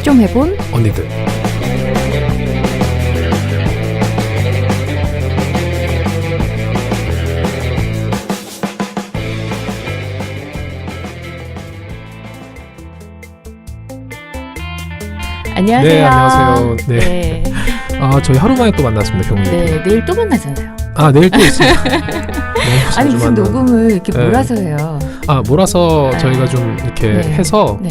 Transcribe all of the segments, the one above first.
좀 해본 언니들. 안녕하세요. 네, 안녕하세요. 네. 네. 저희 하루 만에 또 만났습니다, 경님. 네, 내일 또 만나잖아요. 내일 또 있습니다. 아니 무슨 녹음을 이렇게 네. 몰아서 해요. 몰아서 저희가 좀 이렇게 네. 해서 네.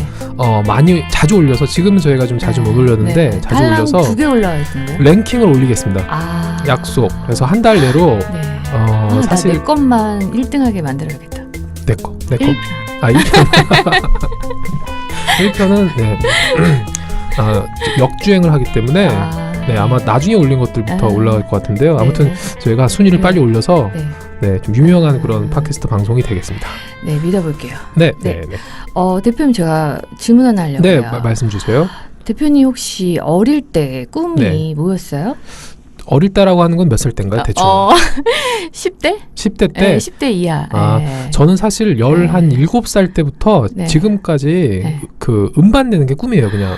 많이 자주 올려서 지금 저희가 좀 자주 못 올렸는데 네. 자주 올려서 2개 올라와 있던데. 랭킹을 올리겠습니다. 약속. 그래서 한 달 내로 네. 사실 내 것만 1등하게 만들어야겠다. 내 거. 1편. 1편은 네. 역주행을 하기 때문에 네, 아마 나중에 올린 것들부터 올라갈 것 같은데요. 아무튼 저희가 순위를 빨리 올려서 좀 유명한 그런 팟캐스트 방송이 되겠습니다. 네, 믿어볼게요. 네. 대표님 제가 질문 하나 하려고요. 네, 말씀 주세요. 대표님 혹시 어릴 때 꿈이 뭐였어요? 어릴 때라고 하는 건 몇 살 때인가요? 대충 10대? 10대 때? 네, 10대 이하. 저는 사실 17살 때부터 지금까지 그 음반 내는 게 꿈이에요. 그냥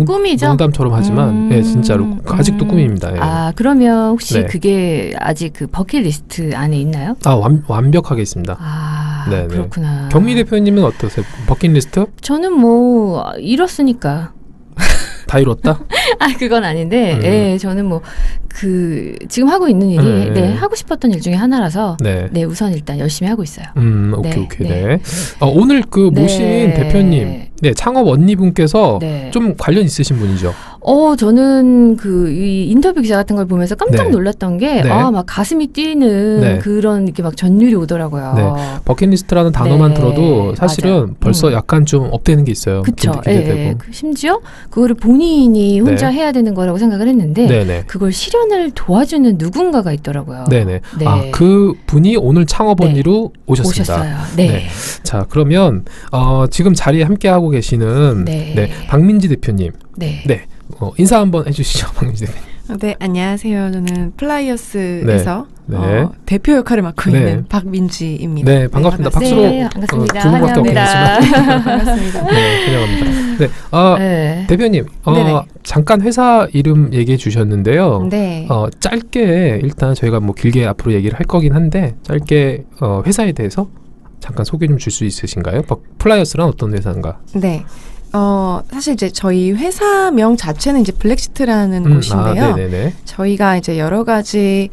꿈이죠? 농담처럼 하지만 진짜로 아직도 꿈입니다. 그러면 혹시 그게 아직 그 버킷리스트 안에 있나요? 완벽하게 있습니다. 네, 그렇구나. 경미 대표님은 어떠세요? 버킷리스트? 저는 뭐 이뤘으니까. 다 이뤘다? 그건 아닌데, 저는 뭐, 지금 하고 있는 일이, 하고 싶었던 일 중에 하나라서, 우선 일단 열심히 하고 있어요. 오케이. 네. 오늘 모신 대표님, 창업 언니분께서 좀 관련 있으신 분이죠? 저는 이 인터뷰 기사 같은 걸 보면서 깜짝 놀랐던 게, 막 가슴이 뛰는 그런 이렇게 막 전율이 오더라고요. 버킷리스트라는 단어만 들어도 사실은 벌써 약간 좀 업되는 게 있어요. 그쵸. 심지어 그거를 본인이 혼자 해야 되는 거라고 생각을 했는데, 그걸 실현을 도와주는 누군가가 있더라고요. 네네. 그 분이 오늘 창업 언니로 오셨습니다. 오셨어요. 네. 자, 그러면 지금 자리에 함께하고 계시는 박민지 대표님. 인사 한번 해주시죠, 박민지 대표님. 네, 안녕하세요. 저는 플라이어스에서 대표 역할을 맡고 있는 박민지입니다. 네, 반갑습니다. 박수로 반갑습니다. 두 분밖에 없겠지만 반갑습니다. 환영합니다. 대표님, 잠깐 회사 이름 얘기해 주셨는데요. 짧게 일단 저희가 뭐 길게 앞으로 얘기를 할 거긴 한데 짧게 회사에 대해서 잠깐 소개 좀 줄 수 있으신가요? 플라이어스란 어떤 회사인가? 네. 사실 이제 저희 회사명 자체는 이제 블랙시트라는 곳인데요. 저희가 이제 여러 가지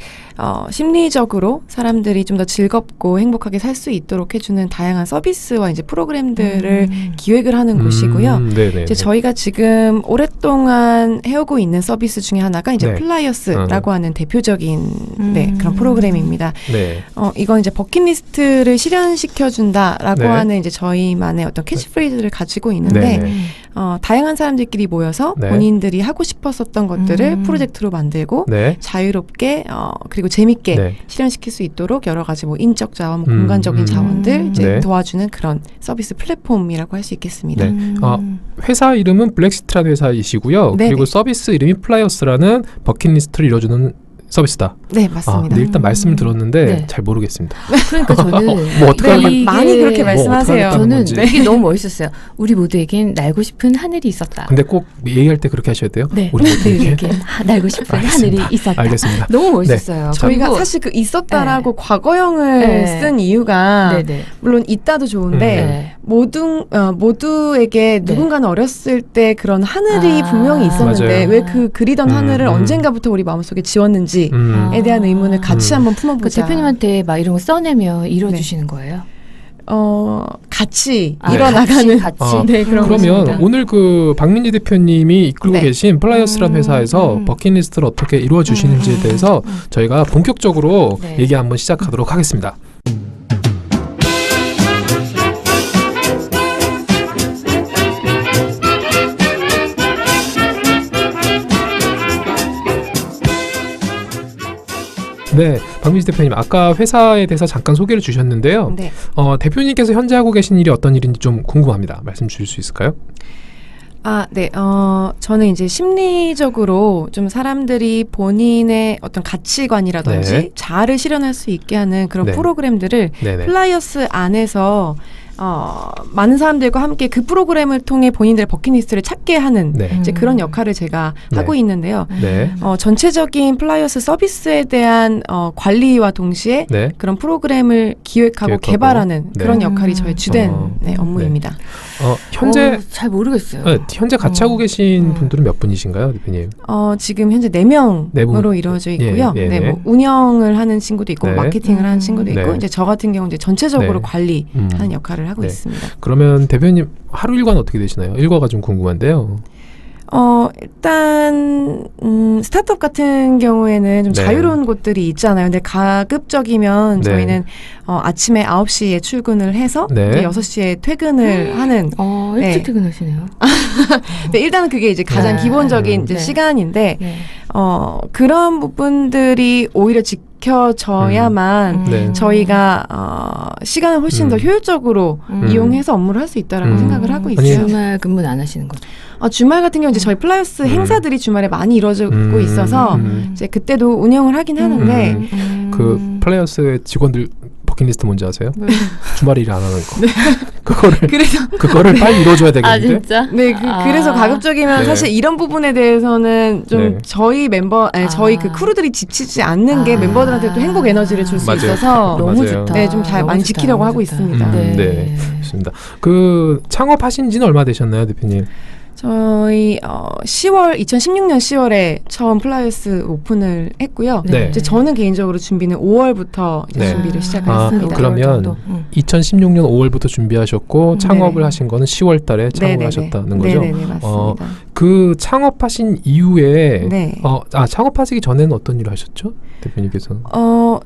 심리적으로 사람들이 좀 더 즐겁고 행복하게 살 수 있도록 해주는 다양한 서비스와 이제 프로그램들을 기획을 하는 곳이고요. 이제 저희가 지금 오랫동안 해오고 있는 서비스 중에 하나가 이제 플라이어스라고 하는 대표적인 그런 프로그램입니다. 이건 이제 버킷리스트를 실현시켜준다라고 하는 이제 저희만의 어떤 캐치프레이즈를 가지고 있는데 다양한 사람들끼리 모여서 본인들이 하고 싶었었던 것들을 프로젝트로 만들고 자유롭게 그리고 재밌게 실현시킬 수 있도록 여러 가지 뭐 인적 자원, 공간적인 자원들 이제 도와주는 그런 서비스 플랫폼이라고 할 수 있겠습니다. 회사 이름은 블랙시트라는 회사이시고요. 그리고 서비스 이름이 플라이어스라는 버킷리스트를 이뤄주는 서비스다. 네, 맞습니다. 일단 말씀을 들었는데 잘 모르겠습니다. 그러니까 저는 뭐 어떻게 많이 그렇게 말씀하세요. 저는 이게 너무 멋있었어요. 우리 모두에겐 날고 싶은 하늘이 있었다. 근데 꼭 얘기할 때 그렇게 하셔야 돼요. 우리 모두에겐 날고 싶은 하늘이 있었다. 알겠습니다. 너무 멋있었어요. 저희가 사실 그 있었다라고 과거형을 쓴 이유가 물론 있다도 좋은데 모두에게 누군가는 어렸을 때 그런 하늘이 분명히 있었는데 왜 그 그리던 하늘을 언젠가부터 우리 마음속에 지웠는지 에 대한 의문을 같이 한번 품어보자. 대표님한테 막 이런 거 써내며 이뤄주시는 거예요? 같이 일어나가는 같이. 그런 그러면 것입니다. 오늘 그 박민지 대표님이 이끌고 계신 플라이어스라는 회사에서 버킷리스트를 어떻게 이루어 주시는지에 대해서 저희가 본격적으로 얘기 한번 시작하도록 하겠습니다. 네, 박민지 대표님, 아까 회사에 대해서 잠깐 소개를 주셨는데요. 대표님께서 현재 하고 계신 일이 어떤 일인지 좀 궁금합니다. 말씀 주실 수 있을까요? 저는 이제 심리적으로 좀 사람들이 본인의 어떤 가치관이라든지 자아를 실현할 수 있게 하는 그런 프로그램들을 플라이어스 안에서 많은 사람들과 함께 그 프로그램을 통해 본인들의 버킷리스트를 찾게 하는 이제 그런 역할을 제가 하고 있는데요. 전체적인 플라이어스 서비스에 대한 관리와 동시에 그런 프로그램을 기획하고 개발하는 그런 역할이 저의 주된 업무입니다. 현재 잘 모르겠어요. 현재 같이 하고 계신 분들은 몇 분이신가요, 대표님? 지금 현재 4명으로 이루어져 있고요. 뭐 운영을 하는 친구도 있고 마케팅을 하는 친구도 있고 이제 저 같은 경우 이제 전체적으로 관리하는 역할을 하고 있습니다. 그러면 대표님 하루 일과는 어떻게 되시나요? 일과가 좀 궁금한데요. 일단 스타트업 같은 경우에는 좀 자유로운 곳들이 있잖아요. 근데 가급적이면 저희는 아침에 9시에 출근을 해서 이제 6시에 퇴근을 하는. 일찍 퇴근하시네요. 네, 일단은 그게 이제 가장 기본적인 이제 시간인데 그런 부분들이 오히려 지켜져야만 저희가 시간을 훨씬 더 효율적으로 이용해서 업무를 할 수 있다라고 생각을 하고 있어요. 주말 근무는 안 하시는 거죠? 주말 같은 경우 이제 저희 플라이어스 행사들이 주말에 많이 이루어지고 있어서 이제 그때도 운영을 하긴 하는데 그 플라이어스의 직원들 버킷리스트 뭔지 아세요? 주말에 일 안 하는 거. 그거를 빨리 이루어줘야 되겠는데. 진짜? 네, 그래서 가급적이면 사실 이런 부분에 대해서는 좀 저희 저희 그 크루들이 지치지 않는 게 멤버들한테 또 행복 에너지를 줄 수 있어서 너무 좋다. 네, 좀 잘 많이 지키려고 하고 있습니다. 네, 좋습니다. 그 창업하신 지는 얼마 되셨나요, 대표님? 저희 2016년 10월에 처음 플라이어스 오픈을 했고요. 이제 저는 개인적으로 준비는 5월부터 이제 준비를 시작했습니다. 그러면 2016년 5월부터 준비하셨고 창업을 하신 거는 10월 달에 창업을 하셨다는 거죠? 네네, 맞습니다. 그 창업하신 이후에 창업하시기 전에는 어떤 일을 하셨죠? 대표님께서?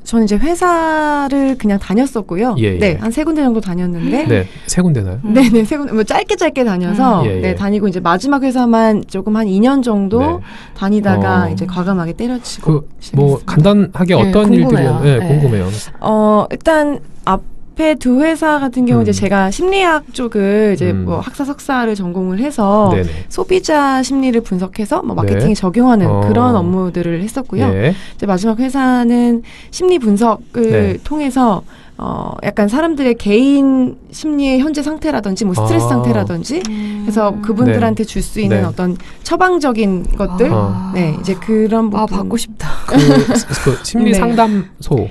저는 이제 회사를 그냥 다녔었고요. 네, 한 3군데 정도 다녔는데. 네, 3군데나요? 네네, 3군데. 뭐 짧게 다녀서 다니고 이제 마지막 회사만 조금 한 2년 정도 다니다가 이제 과감하게 때려치고. 뭐 간단하게 어떤 일들이었나요? 궁금해요. 일단 앞에 두 회사 같은 경우 이제 제가 심리학 쪽을 이제 뭐 학사 석사를 전공을 해서 소비자 심리를 분석해서 뭐 마케팅에 적용하는 그런 업무들을 했었고요. 이제 마지막 회사는 심리 분석을 통해서 약간 사람들의 개인 심리의 현재 상태라든지 뭐 스트레스 상태라든지 그래서 그분들한테 줄 수 있는 어떤 처방적인 것들 이제 그런 부분 받고 싶다. 그 심리 상담소.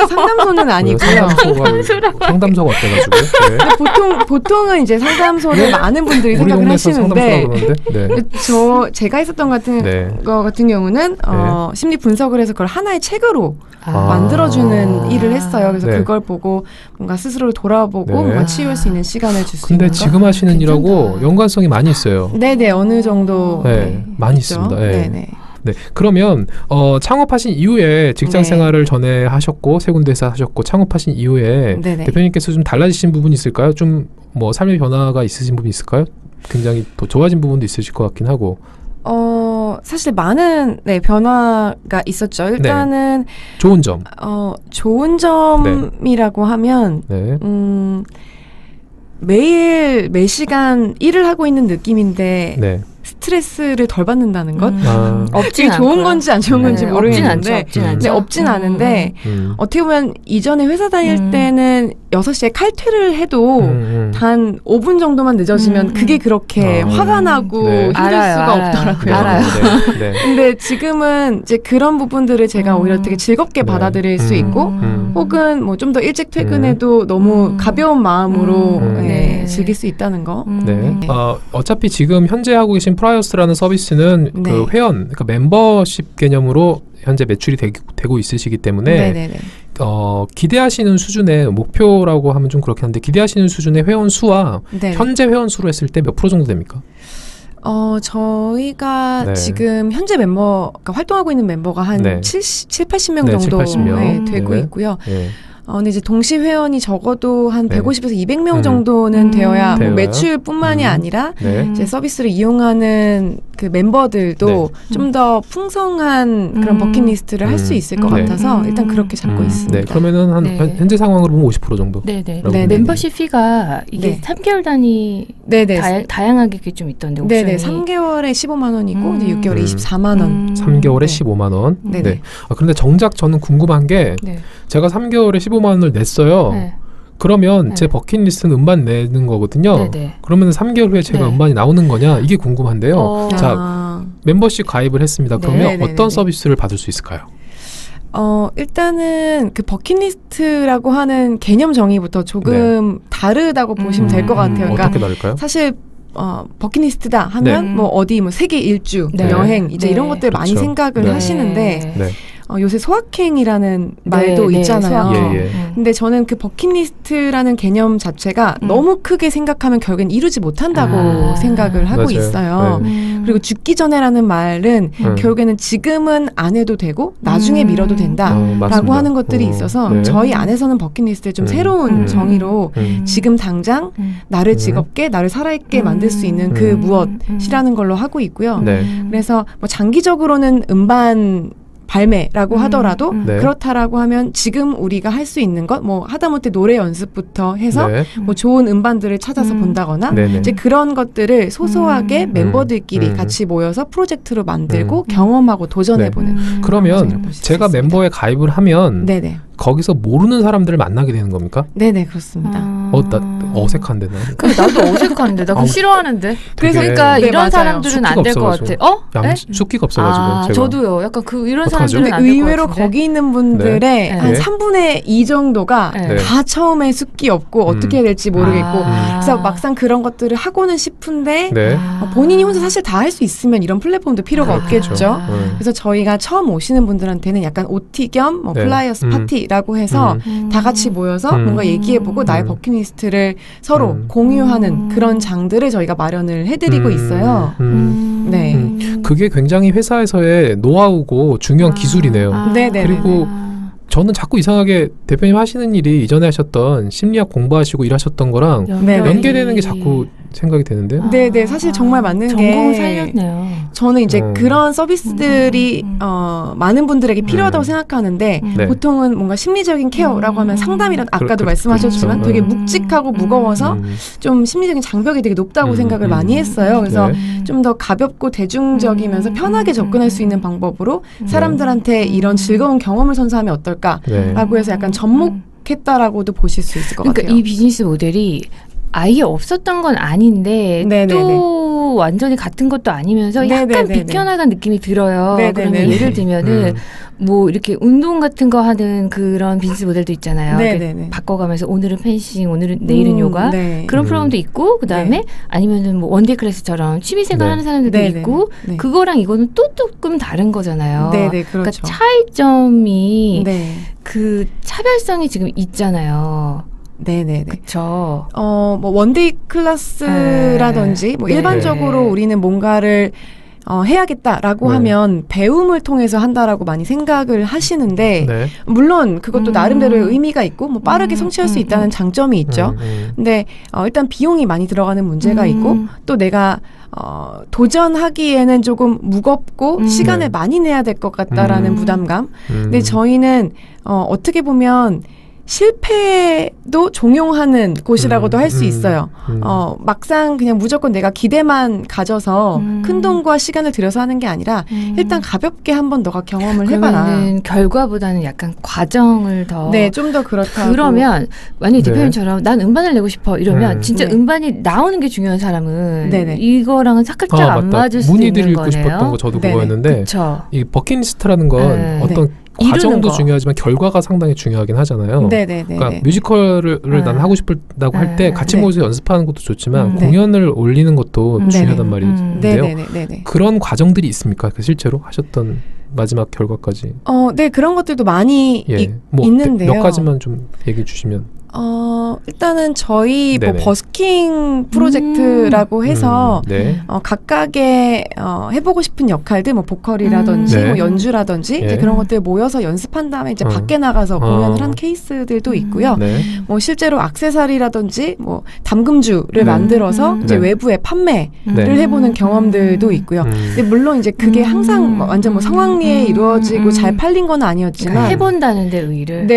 상담소는 아니고요. 상담소가 어때가지고? 보통은 이제 상담소를 많은 분들이 생각을 하시는데, 제가 했었던 거 같은 경우는 심리 분석을 해서 그걸 하나의 책으로 만들어주는 일을 했어요. 그래서 그걸 보고 뭔가 스스로를 돌아보고 뭔가 치유할 수 있는 시간을 줄 수 있는 근데 지금 하시는 일하고 연관성이 많이 있어요. 네네, 어느 정도 많이 있습니다. 네, 그러면 창업하신 이후에 직장 생활을 전에 하셨고 3군데에서 하셨고 창업하신 이후에 대표님께서 좀 달라지신 부분이 있을까요? 좀 뭐 삶의 변화가 있으신 부분이 있을까요? 굉장히 더 좋아진 부분도 있으실 것 같긴 하고. 사실 많은 변화가 있었죠. 일단은 좋은 점. 좋은 점이라고 하면 매일 매 시간 일을 하고 있는 느낌인데 스트레스를 덜 받는다는 것. 없진 좋은 않고요. 건지 안 좋은 건지 모르겠는데 없진 않은데 어떻게 보면 이전에 회사 다닐 때는 6시에 칼퇴를 해도 단 5분 정도만 늦어지면 그게 그렇게 화가 나고 힘들 수가 없더라고요. 알아요. 근데 지금은 이제 그런 부분들을 제가 오히려 되게 즐겁게 받아들일 수 있고 혹은 뭐 좀 더 일찍 퇴근해도 너무 가벼운 마음으로 즐길 수 있다는 거. 어차피 지금 현재 하고 계신 플라이어스라는 서비스는 그 회원, 그러니까 멤버십 개념으로 현재 매출이 되고 있으시기 때문에 기대하시는 수준의 목표라고 하면 좀 그렇긴 한데 기대하시는 수준의 회원 수와 현재 회원 수로 했을 때 몇 프로 정도 됩니까? 저희가 지금 현재 그러니까 활동하고 있는 멤버가 한 80명 정도 80명. 되고 있고요. 근데 이제 동시 회원이 적어도 한 150에서 200명 정도는 되어야 뭐 매출뿐만이 아니라 이제 서비스를 이용하는 그 멤버들도 좀 더 풍성한 그런 버킷리스트를 할 수 있을 것 같아서 일단 그렇게 잡고 있습니다. 그러면은 현재 상황으로 보면 50% 정도. 멤버십 피가 이게 3개월 단위 다양하게 좀 있던데. 옵션이. 3개월에 15만 원이고 이제 6개월에 24만 원. 3개월에 15만 원. 그런데 정작 저는 궁금한 게 제가 3개월에 15만 원을 냈어요. 그러면 제 버킷리스트는 음반 내는 거거든요. 네네. 그러면 3개월 후에 제가 음반이 나오는 거냐 이게 궁금한데요. 자, 멤버십 가입을 했습니다. 그러면 어떤 서비스를 받을 수 있을까요? 일단은 그 버킷리스트라고 하는 개념 정의부터 조금 다르다고 보시면 될 것 같아요. 그러니까 어떻게 다를까요? 사실 버킷리스트다 하면 뭐 어디 뭐 세계 일주, 여행 이제 이런 것들 많이 생각을 하시는데 요새 소확행이라는 말도 있잖아요. 근데 저는 그 버킷리스트라는 개념 자체가 너무 크게 생각하면 결국엔 이루지 못한다고 생각을 하고 있어요. 그리고 죽기 전에라는 말은 결국에는 지금은 안 해도 되고 나중에 미뤄도 된다라고 하는 것들이 있어서 저희 안에서는 버킷리스트의 좀 새로운 정의로 지금 당장 나를 즐겁게 나를 살아있게 만들 수 있는 그 무엇이라는 걸로 하고 있고요. 그래서 뭐 장기적으로는 음반 발매라고 하더라도 그렇다라고 하면 지금 우리가 할 수 있는 것, 뭐 하다못해 노래 연습부터 해서 뭐 좋은 음반들을 찾아서 본다거나 이제 그런 것들을 소소하게 멤버들끼리 같이 모여서 프로젝트로 만들고 경험하고 도전해보는. 그러면 제가 멤버에 가입을 하면 거기서 모르는 사람들을 만나게 되는 겁니까? 네네, 그렇습니다. 나 어색한데 나. 나도 어색한데 나 그거 싫어하는데. 그래서 그러니까 이런 사람들은 안 될 것 같아. 숫기가 없어가지고. 제가. 저도요. 약간 이런 사람들은 안 될 것 같은데. 의외로 거기 있는 분들의 한 3분의 2 정도가 다 처음에 숫기 없고 어떻게 해야 될지 모르겠고 그래서 막상 그런 것들을 하고는 싶은데 본인이 혼자 사실 다 할 수 있으면 이런 플랫폼도 필요가 없겠죠. 그래서 저희가 처음 오시는 분들한테는 약간 OT 겸 뭐 플라이어스 파티라고 해서 다 같이 모여서 뭔가 얘기해보고 나의 버킷리스트를 서로 공유하는 그런 장들을 저희가 마련을 해드리고 있어요. 네. 그게 굉장히 회사에서의 노하우고 중요한 기술이네요. 그리고 저는 자꾸 이상하게 대표님 하시는 일이 이전에 하셨던 심리학 공부하시고 일하셨던 거랑 연계되는 게 자꾸 생각이 되는데요. 네네, 사실 정말 맞는 게 전공을 살렸네요. 저는 이제 그런 서비스들이 많은 분들에게 필요하다고 생각하는데 보통은 뭔가 심리적인 케어라고 하면 상담이란 아까도 말씀하셨지만 되게 묵직하고 무거워서 좀 심리적인 장벽이 되게 높다고 생각을 많이 했어요. 그래서 좀 더 가볍고 대중적이면서 편하게 접근할 수 있는 방법으로 사람들한테 이런 즐거운 경험을 선사하면 어떨까라고 해서 약간 접목했다라고도 보실 수 있을 것 같아요. 그러니까 이 비즈니스 모델이 아예 없었던 건 아닌데 또 완전히 같은 것도 아니면서 약간 비껴나간 느낌이 들어요. 그러면 예를 들면은 뭐 이렇게 운동 같은 거 하는 그런 비즈니스 모델도 있잖아요. 바꿔가면서 오늘은 펜싱, 내일은 요가 그런 프로그램도 있고 그다음에 아니면은 뭐 원데이 클래스처럼 취미생활 하는 사람들도 있고 그거랑 이거는 또 조금 다른 거잖아요. 그렇죠. 그러니까 차이점이 그 차별성이 지금 있잖아요. 네네네. 그쵸. 뭐 원데이 클래스라든지 뭐 일반적으로 우리는 뭔가를 해야겠다라고 하면 배움을 통해서 한다라고 많이 생각을 하시는데 물론 그것도 나름대로의 의미가 있고 뭐 빠르게 성취할 수 있다는 장점이 있죠. 근데 일단 비용이 많이 들어가는 문제가 있고 또 내가 도전하기에는 조금 무겁고 시간을 많이 내야 될 것 같다라는 부담감. 근데 저희는 어떻게 보면 실패도 종용하는 곳이라고도 할 수 있어요. 막상 그냥 무조건 내가 기대만 가져서 큰 돈과 시간을 들여서 하는 게 아니라 일단 가볍게 한번 너가 경험을 해봐라. 그러면은 결과보다는 약간 과정을 더. 좀 더 그렇다고. 그러면 만약에 대표님처럼 난 음반을 내고 싶어 이러면 진짜 음반이 나오는 게 중요한 사람은 이거랑은 살짝 안 맞을 수도 있는 거네요. 문의 드리고 싶었던 거 저도 그거였는데 이 버킷리스트라는 건 어떤 과정도 중요하지만 결과가 상당히 중요하긴 하잖아요. 그러니까 뮤지컬을 난 하고 싶다고 할 때 같이 모여서 연습하는 것도 좋지만 공연을 올리는 것도 중요하단 말인데요. 그런 과정들이 있습니까? 실제로 하셨던 마지막 결과까지. 네, 그런 것들도 많이 있는데요. 몇 가지만 좀 얘기해 주시면. 일단은 저희 뭐 버스킹 프로젝트라고 해서 각각의 해보고 싶은 역할들 뭐 보컬이라든지 뭐 연주라든지 이제 그런 것들 모여서 연습한 다음에 이제 밖에 나가서 공연을 한 케이스들도 있고요. 뭐 실제로 액세서리라든지 뭐 담금주를 만들어서 이제 외부에 판매를 해보는 경험들도 있고요. 근데 물론 이제 그게 항상 완전 뭐 성황리에 이루어지고 잘 팔린 건 아니었지만 그러니까 해본다는데 의의를.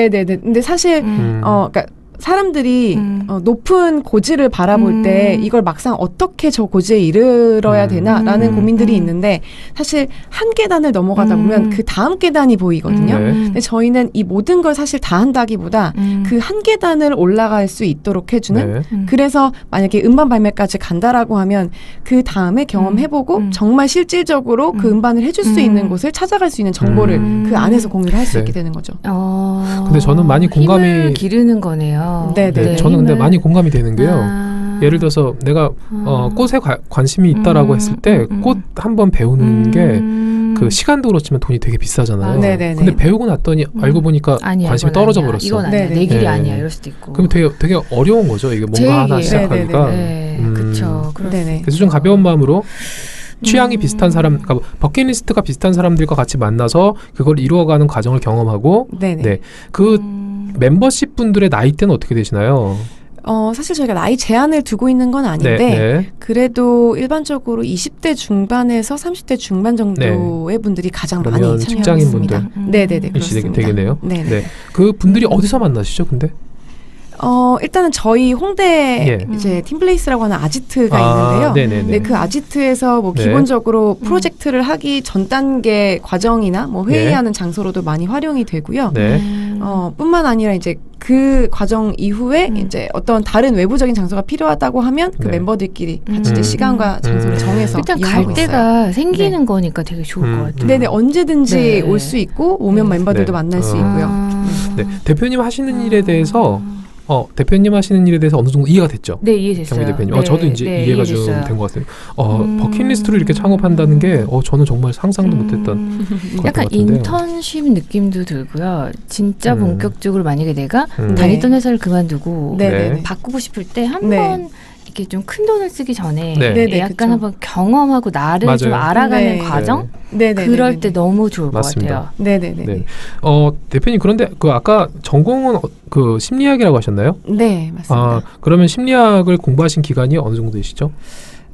근데 사실 그러니까 사람들이 높은 고지를 바라볼 때 이걸 막상 어떻게 저 고지에 이르러야 되나라는 고민들이 있는데 사실 한 계단을 넘어가다 보면 그 다음 계단이 보이거든요. 근데 저희는 이 모든 걸 사실 다 한다기보다 그 한 계단을 올라갈 수 있도록 해주는 그래서 만약에 음반 발매까지 간다라고 하면 그 다음에 경험해보고 정말 실질적으로 그 음반을 해줄 수 있는 곳을 찾아갈 수 있는 정보를 그 안에서 공유를 할 수 있게 되는 거죠. 근데 저는 많이 공감이 힘을 기르는 거네요. 네, 저는 근데 많이 공감이 되는 게요. 예를 들어서 내가 꽃에 관심이 있다라고 했을 때 꽃 한번 배우는 게 그 시간도 그렇지만 돈이 되게 비싸잖아요. 근데 배우고 났더니 알고 보니까 아니야, 관심이 떨어져 버렸어. 이건 아니야. 내 길이 아니야. 이럴 수도 있고. 그럼 되게 어려운 거죠. 이게 뭔가 하나 시작하기가. 그렇죠. 그래서 좀 가벼운 마음으로 취향이 비슷한 사람, 그러니까 버킷리스트가 비슷한 사람들과 같이 만나서 그걸 이루어가는 과정을 경험하고, 그 멤버십 분들의 나이대는 어떻게 되시나요? 사실 저희가 나이 제한을 두고 있는 건 아닌데 그래도 일반적으로 20대 중반에서 30대 중반 정도의 분들이 가장 많이 참여하고 있습니다. 네네네, 그렇습니다. 되겠네요. 네. 그 분들이 어디서 만나시죠, 근데? 일단은 저희 홍대 이제 팀플레이스라고 하는 아지트가 있는데요. 네, 그 아지트에서 뭐 기본적으로 프로젝트를 하기 전 단계 과정이나 뭐 회의하는 장소로도 많이 활용이 되고요. 뿐만 아니라 이제 그 과정 이후에 이제 어떤 다른 외부적인 장소가 필요하다고 하면 그 멤버들끼리 같이 이제 시간과 장소를 정해서 일단 갈 데가 생기는 거니까 되게 좋을 것 같아요. 네네, 언제든지 올 수 있고 오면 멤버들도 만날 수 있고요. 대표님 하시는 일에 대해서 대표님 하시는 일에 대해서 어느 정도 이해가 됐죠? 네, 이해됐어요. 경희 대표님. 저도 이제 이해가 좀 된 것 같아요. 버킷리스트로 이렇게 창업한다는 게 저는 정말 상상도 못했던 것 약간 같은데요. 인턴십 느낌도 들고요. 진짜 본격적으로 만약에 내가 다니던 회사를 그만두고 바꾸고 싶을 때 한번 이렇게 좀 큰 돈을 쓰기 전에 약간 한번 경험하고 나를 좀 알아가는 과정? 그럴 때 너무 좋을 것 같아요. 네네네. 대표님, 그런데 그 아까 전공은 그 심리학이라고 하셨나요? 네, 맞습니다. 그러면 심리학을 공부하신 기간이 어느 정도 되시죠?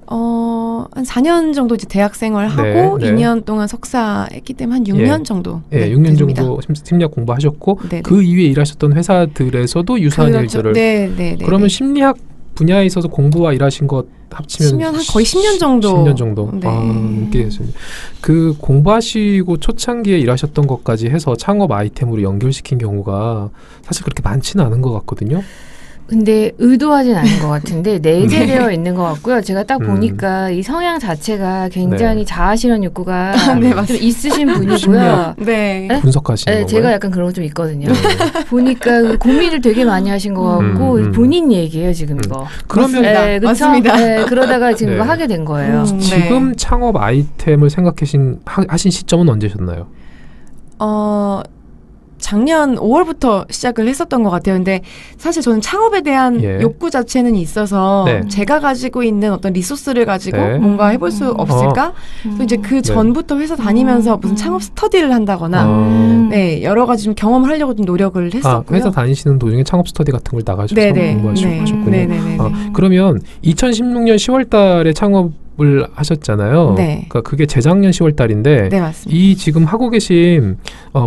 한 4년 정도 이제 대학 생활하고 2년 동안 석사 했기 때문에 한 6년 정도. 6년 정도 심리학 공부하셨고 그 이후에 일하셨던 회사들에서도 유사한 일들을. 그러면 심리학 분야에 있어서 공부와 일하신 것 합치면 거의 10년 정도. 10년 정도. 넘게 됐습니다. 그 공부하시고 초창기에 일하셨던 것까지 해서 창업 아이템으로 연결시킨 경우가 사실 그렇게 많지는 않은 것 같거든요. 근데 의도하진 않은 것 같은데 내재되어 있는 것 같고요. 제가 딱 보니까 이 성향 자체가 굉장히 자아실현 욕구가 좀 있으신 분이고요. 분석하시는 건가요? 제가 약간 그런 거 좀 있거든요. 보니까 고민을 되게 많이 하신 것 같고 본인 얘기예요, 지금 이거. 그러면 맞습니다. 그러다가 지금 이거 하게 된 거예요. 지금 창업 아이템을 하신 시점은 언제셨나요? 작년 5월부터 시작을 했었던 것 같아요. 근데 사실 저는 창업에 대한 욕구 자체는 있어서 제가 가지고 있는 어떤 리소스를 가지고 뭔가 해볼 수 없을까? 또 이제 그 전부터 회사 다니면서 무슨 창업 스터디를 한다거나 여러 가지 좀 경험을 하려고 좀 노력을 했었고요. 회사 다니시는 도중에 창업 스터디 같은 걸 나가셔서 공부하셨군요. 그러면 2016년 10월 달에 창업을 하셨잖아요. 그러니까 그게 재작년 10월 달인데 이 지금 하고 계신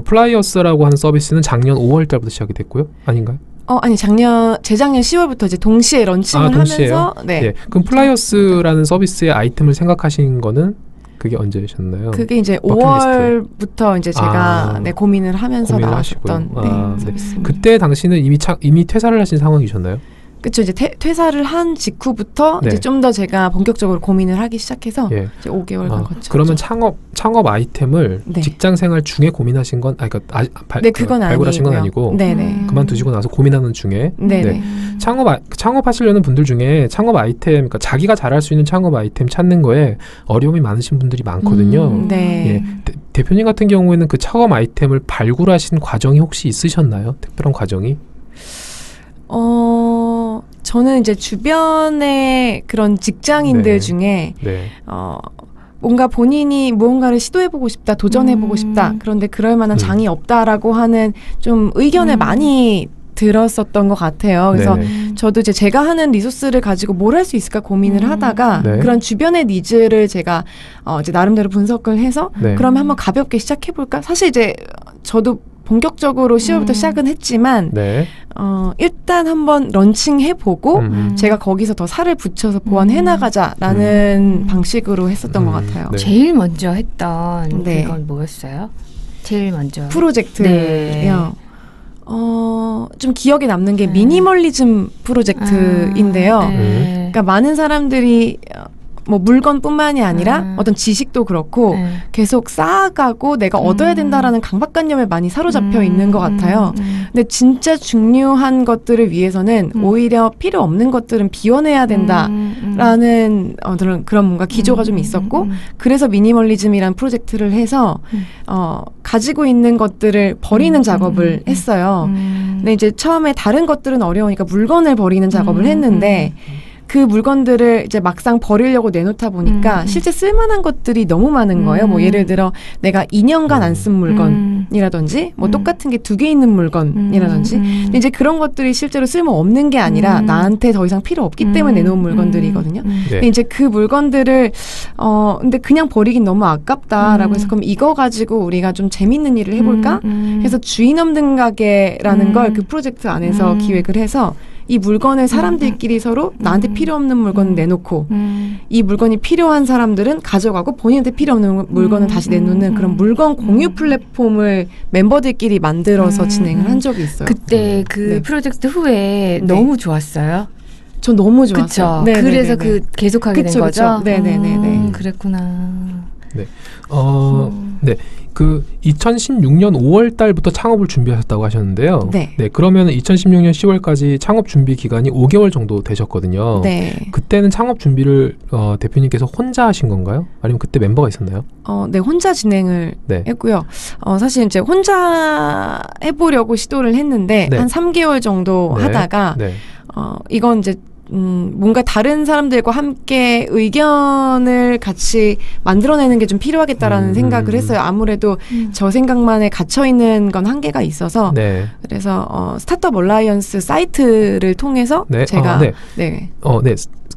플라이어스라고 하는 서비스는 작년 5월 달부터 시작이 됐고요. 아닌가요? 아니 재작년 10월부터 이제 동시에 런칭을 하면서 그럼 플라이어스라는 서비스의 아이템을 생각하신 거는 그게 언제셨나요? 그게 이제 5월부터 이제 제가 고민을 하면서 나왔던 서비스입니다. 그때 당시는 이미 퇴사를 하신 상황이셨나요? 그렇죠. 이제 퇴사를 한 직후부터 이제 좀 더 제가 본격적으로 고민을 하기 시작해서 이제 5개월간 거쳤죠. 그러면 창업 아이템을 직장 생활 중에 고민하신 건 그건 발굴하신 건 아니고 그만두시고 나서 고민하는 중에 창업하시려는 분들 중에 창업 아이템, 그러니까 자기가 잘할 수 있는 창업 아이템 찾는 거에 어려움이 많으신 분들이 많거든요. 대표님 같은 경우에는 그 창업 아이템을 발굴하신 과정이 혹시 있으셨나요? 특별한 과정이? 저는 이제 주변의 그런 직장인들 중에 뭔가 본인이 무언가를 시도해보고 싶다, 도전해보고 싶다. 그런데 그럴 만한 장이 없다라고 하는 좀 의견을 많이 들었었던 것 같아요. 그래서 저도 이제 제가 하는 리소스를 가지고 뭘 할 수 있을까 고민을 하다가 그런 주변의 니즈를 제가 이제 나름대로 분석을 해서 그러면 한번 가볍게 시작해볼까? 사실 이제 저도 본격적으로 10월부터 시작은 했지만 일단 한번 런칭해보고 제가 거기서 더 살을 붙여서 보완해나가자라는 방식으로 했었던 것 같아요. 네. 제일 먼저 했던 그건 뭐였어요? 제일 먼저 프로젝트요. 네. 좀 기억에 남는 게 미니멀리즘 프로젝트인데요. 그러니까 많은 사람들이 뭐 물건뿐만이 아니라 어떤 지식도 그렇고 계속 쌓아가고 내가 얻어야 된다라는 강박관념에 많이 사로잡혀 있는 것 같아요. 근데 진짜 중요한 것들을 위해서는 오히려 필요 없는 것들은 비워내야 된다라는 그런 뭔가 기조가 좀 있었고 그래서 미니멀리즘이란 프로젝트를 해서 가지고 있는 것들을 버리는 작업을 했어요. 근데 이제 처음에 다른 것들은 어려우니까 물건을 버리는 작업을 했는데 그 물건들을 이제 막상 버리려고 내놓다 보니까 실제 쓸만한 것들이 너무 많은 거예요. 뭐 예를 들어 내가 2년간 안 쓴 물건이라든지 뭐 똑같은 게 2개 있는 물건이라든지 근데 이제 그런 것들이 실제로 쓸모 없는 게 아니라 나한테 더 이상 필요 없기 때문에 내놓은 물건들이거든요. 근데 이제 그 물건들을 근데 그냥 버리긴 너무 아깝다라고 해서 그럼 이거 가지고 우리가 좀 재밌는 일을 해볼까? 해서 주인 없는 가게라는 걸 그 프로젝트 안에서 기획을 해서 이 물건을 사람들끼리 서로 나한테 필요 없는 물건을 내놓고 이 물건이 필요한 사람들은 가져가고 본인한테 필요 없는 물건을 다시 내놓는 그런 물건 공유 플랫폼을 멤버들끼리 만들어서 진행을 한 적이 있어요. 그때 그 프로젝트 후에 너무 좋았어요. 전 너무 좋았어요. 그래서 계속하게 된 거죠? 네네네. 그랬구나. 네. 네. 그 2016년 5월 달부터 창업을 준비하셨다고 하셨는데요. 네. 그러면 2016년 10월까지 창업 준비 기간이 5개월 정도 되셨거든요. 네. 그때는 창업 준비를 대표님께서 혼자 하신 건가요? 아니면 그때 멤버가 있었나요? 네, 혼자 진행을 했고요. 사실 이제 혼자 해보려고 시도를 했는데 한 3개월 정도 하다가 이건 이제 뭔가 다른 사람들과 함께 의견을 같이 만들어내는 게 좀 필요하겠다라는 생각을 했어요. 아무래도 저 생각만에 갇혀있는 건 한계가 있어서 그래서 스타트업 얼라이언스 사이트를 통해서 제가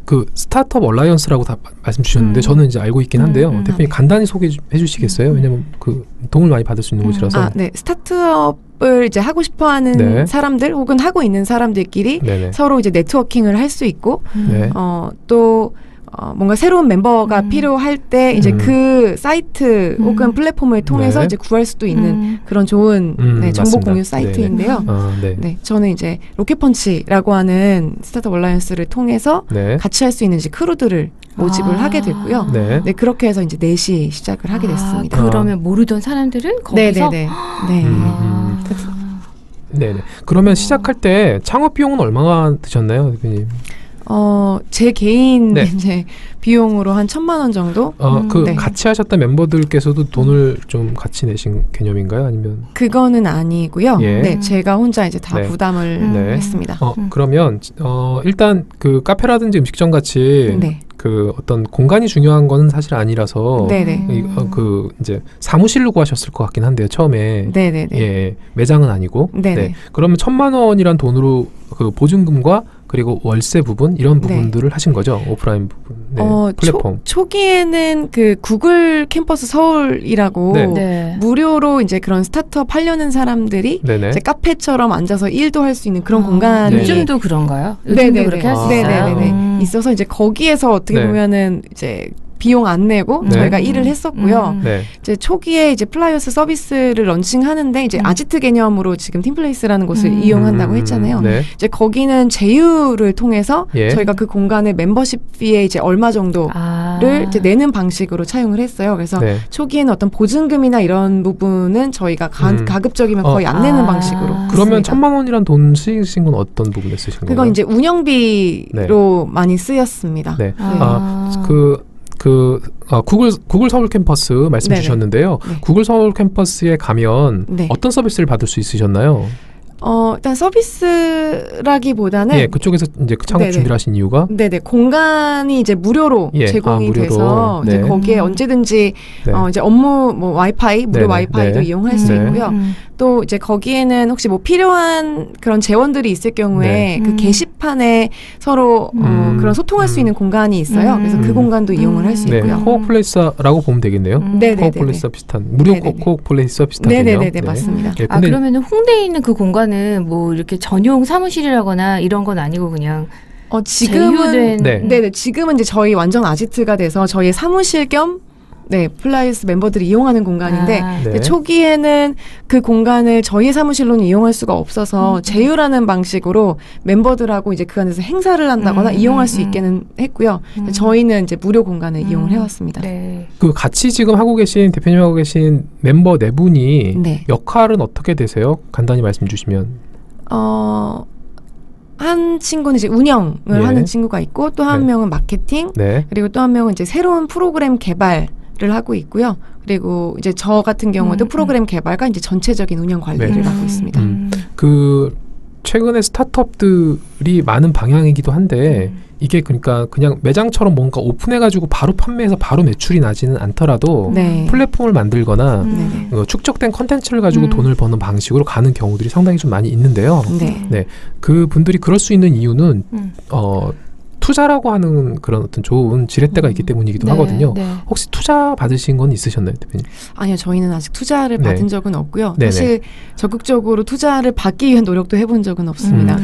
그 스타트업 얼라이언스라고 다 말씀 주셨는데 저는 이제 알고 있긴 한데요. 대표님 간단히 소개해 주시겠어요? 왜냐면 그 도움을 많이 받을 수 있는 곳이라서. 스타트업을 이제 하고 싶어하는 사람들 혹은 하고 있는 사람들끼리 서로 이제 네트워킹을 할 수 있고 또 뭔가 새로운 멤버가 필요할 때 이제 그 사이트 혹은 플랫폼을 통해서 이제 구할 수도 있는 그런 좋은 정보 공유 사이트인데요. 저는 이제 로켓펀치라고 하는 스타트업 얼라이언스를 통해서 같이 할 수 있는 이제 크루들을 모집을 하게 됐고요. 그렇게 해서 이제 넷이 시작을 하게 됐습니다. 그러면 모르던 사람들은 거기서? 네네. 그러면 시작할 때 창업 비용은 얼마나 드셨나요, 대표님? 제 개인 이제 비용으로 한 1,000만 원 정도? 같이 하셨던 멤버들께서도 돈을 좀 같이 내신 개념인가요? 아니면? 그거는 아니고요. 제가 혼자 이제 다 부담을 했습니다. 그러면 일단 그 카페라든지 음식점 같이 그 어떤 공간이 중요한 건 사실 아니라서 그 이제 사무실로 구하셨을 것 같긴 한데요. 처음에 매장은 아니고. 그러면 1,000만 원이란 돈으로 그 보증금과 그리고 월세 부분 이런 부분들을 하신 거죠? 오프라인 부분. 플랫폼. 초기에는 그 구글 캠퍼스 서울이라고 무료로 이제 그런 스타트업 하려는 사람들이 이제 카페처럼 앉아서 일도 할 수 있는 그런 공간이 요즘도 그런가요? 요즘도 그렇게 할 수 있어요? 있어서 이제 거기에서 어떻게 보면은 이제 비용 안 내고 저희가 일을 했었고요. 이제 초기에 이제 플라이어스 서비스를 런칭하는데 이제 아지트 개념으로 지금 팀플레이스라는 곳을 이용한다고 했잖아요. 이제 거기는 제휴를 통해서 저희가 그 공간의 멤버십 피에 이제 얼마 정도를 이제 내는 방식으로 차용을 했어요. 그래서 초기에는 어떤 보증금이나 이런 부분은 저희가 가급적이면 거의 안 내는 방식으로. 그러면 했습니다. 1,000만 원이란 돈 쓰신 건 어떤 부분에 쓰신 건가요? 그건 이제 운영비로 많이 쓰였습니다. 구글 서울 캠퍼스 말씀 주셨는데요. 구글 서울 캠퍼스에 가면 어떤 서비스를 받을 수 있으셨나요? 일단 서비스라기보다는 그쪽에서 이제 창업 준비를 하신 이유가 공간이 이제 무료로 제공이 돼서 이제 거기에 언제든지 이제 업무 뭐 와이파이 무료 와이파이도 이용할 수 있고요. 또 이제 거기에는 혹시 뭐 필요한 그런 재원들이 있을 경우에 그 게시판에 서로 그런 소통할 수 있는 공간이 있어요. 그래서 그 공간도 이용을 할 수 있고요. 코어플레이스라고 보면 되겠네요. 코어플레이스 비슷한 무료 코어플레이스 비슷한 개념. 맞습니다. 그러면 홍대에 있는 그 공간은 거는 뭐 이렇게 전용 사무실이라거나 이런 건 아니고 그냥 지금은 네네 지금은 이제 저희 완전 아지트가 돼서 저희 사무실 겸 플라이어스 멤버들이 이용하는 공간인데 초기에는 그 공간을 저희 사무실로는 이용할 수가 없어서 제휴라는 방식으로 멤버들하고 이제 그 안에서 행사를 한다거나 이용할 수 있게는 했고요. 저희는 이제 무료 공간을 이용을 해왔습니다. 네. 그 같이 지금 하고 계신 대표님 하고 계신 멤버 네 분이 역할은 어떻게 되세요? 간단히 말씀 주시면. 한 친구는 이제 운영을 하는 친구가 있고 또 한 명은 마케팅 그리고 또 한 명은 이제 새로운 프로그램 개발을 하고 있고요. 그리고 이제 저 같은 경우도 프로그램 개발과 이제 전체적인 운영 관리를 하고 있습니다. 그 최근에 스타트업들이 많은 방향이기도 한데 이게 그러니까 그냥 매장처럼 뭔가 오픈해가지고 바로 판매해서 바로 매출이 나지는 않더라도 플랫폼을 만들거나 축적된 컨텐츠를 가지고 돈을 버는 방식으로 가는 경우들이 상당히 좀 많이 있는데요. 그 분들이 그럴 수 있는 이유는 투자라고 하는 그런 어떤 좋은 지렛대가 있기 때문이기도 하거든요. 혹시 투자 받으신 건 있으셨나요, 대표님? 아니요, 저희는 아직 투자를 받은 적은 없고요. 사실 적극적으로 투자를 받기 위한 노력도 해본 적은 없습니다.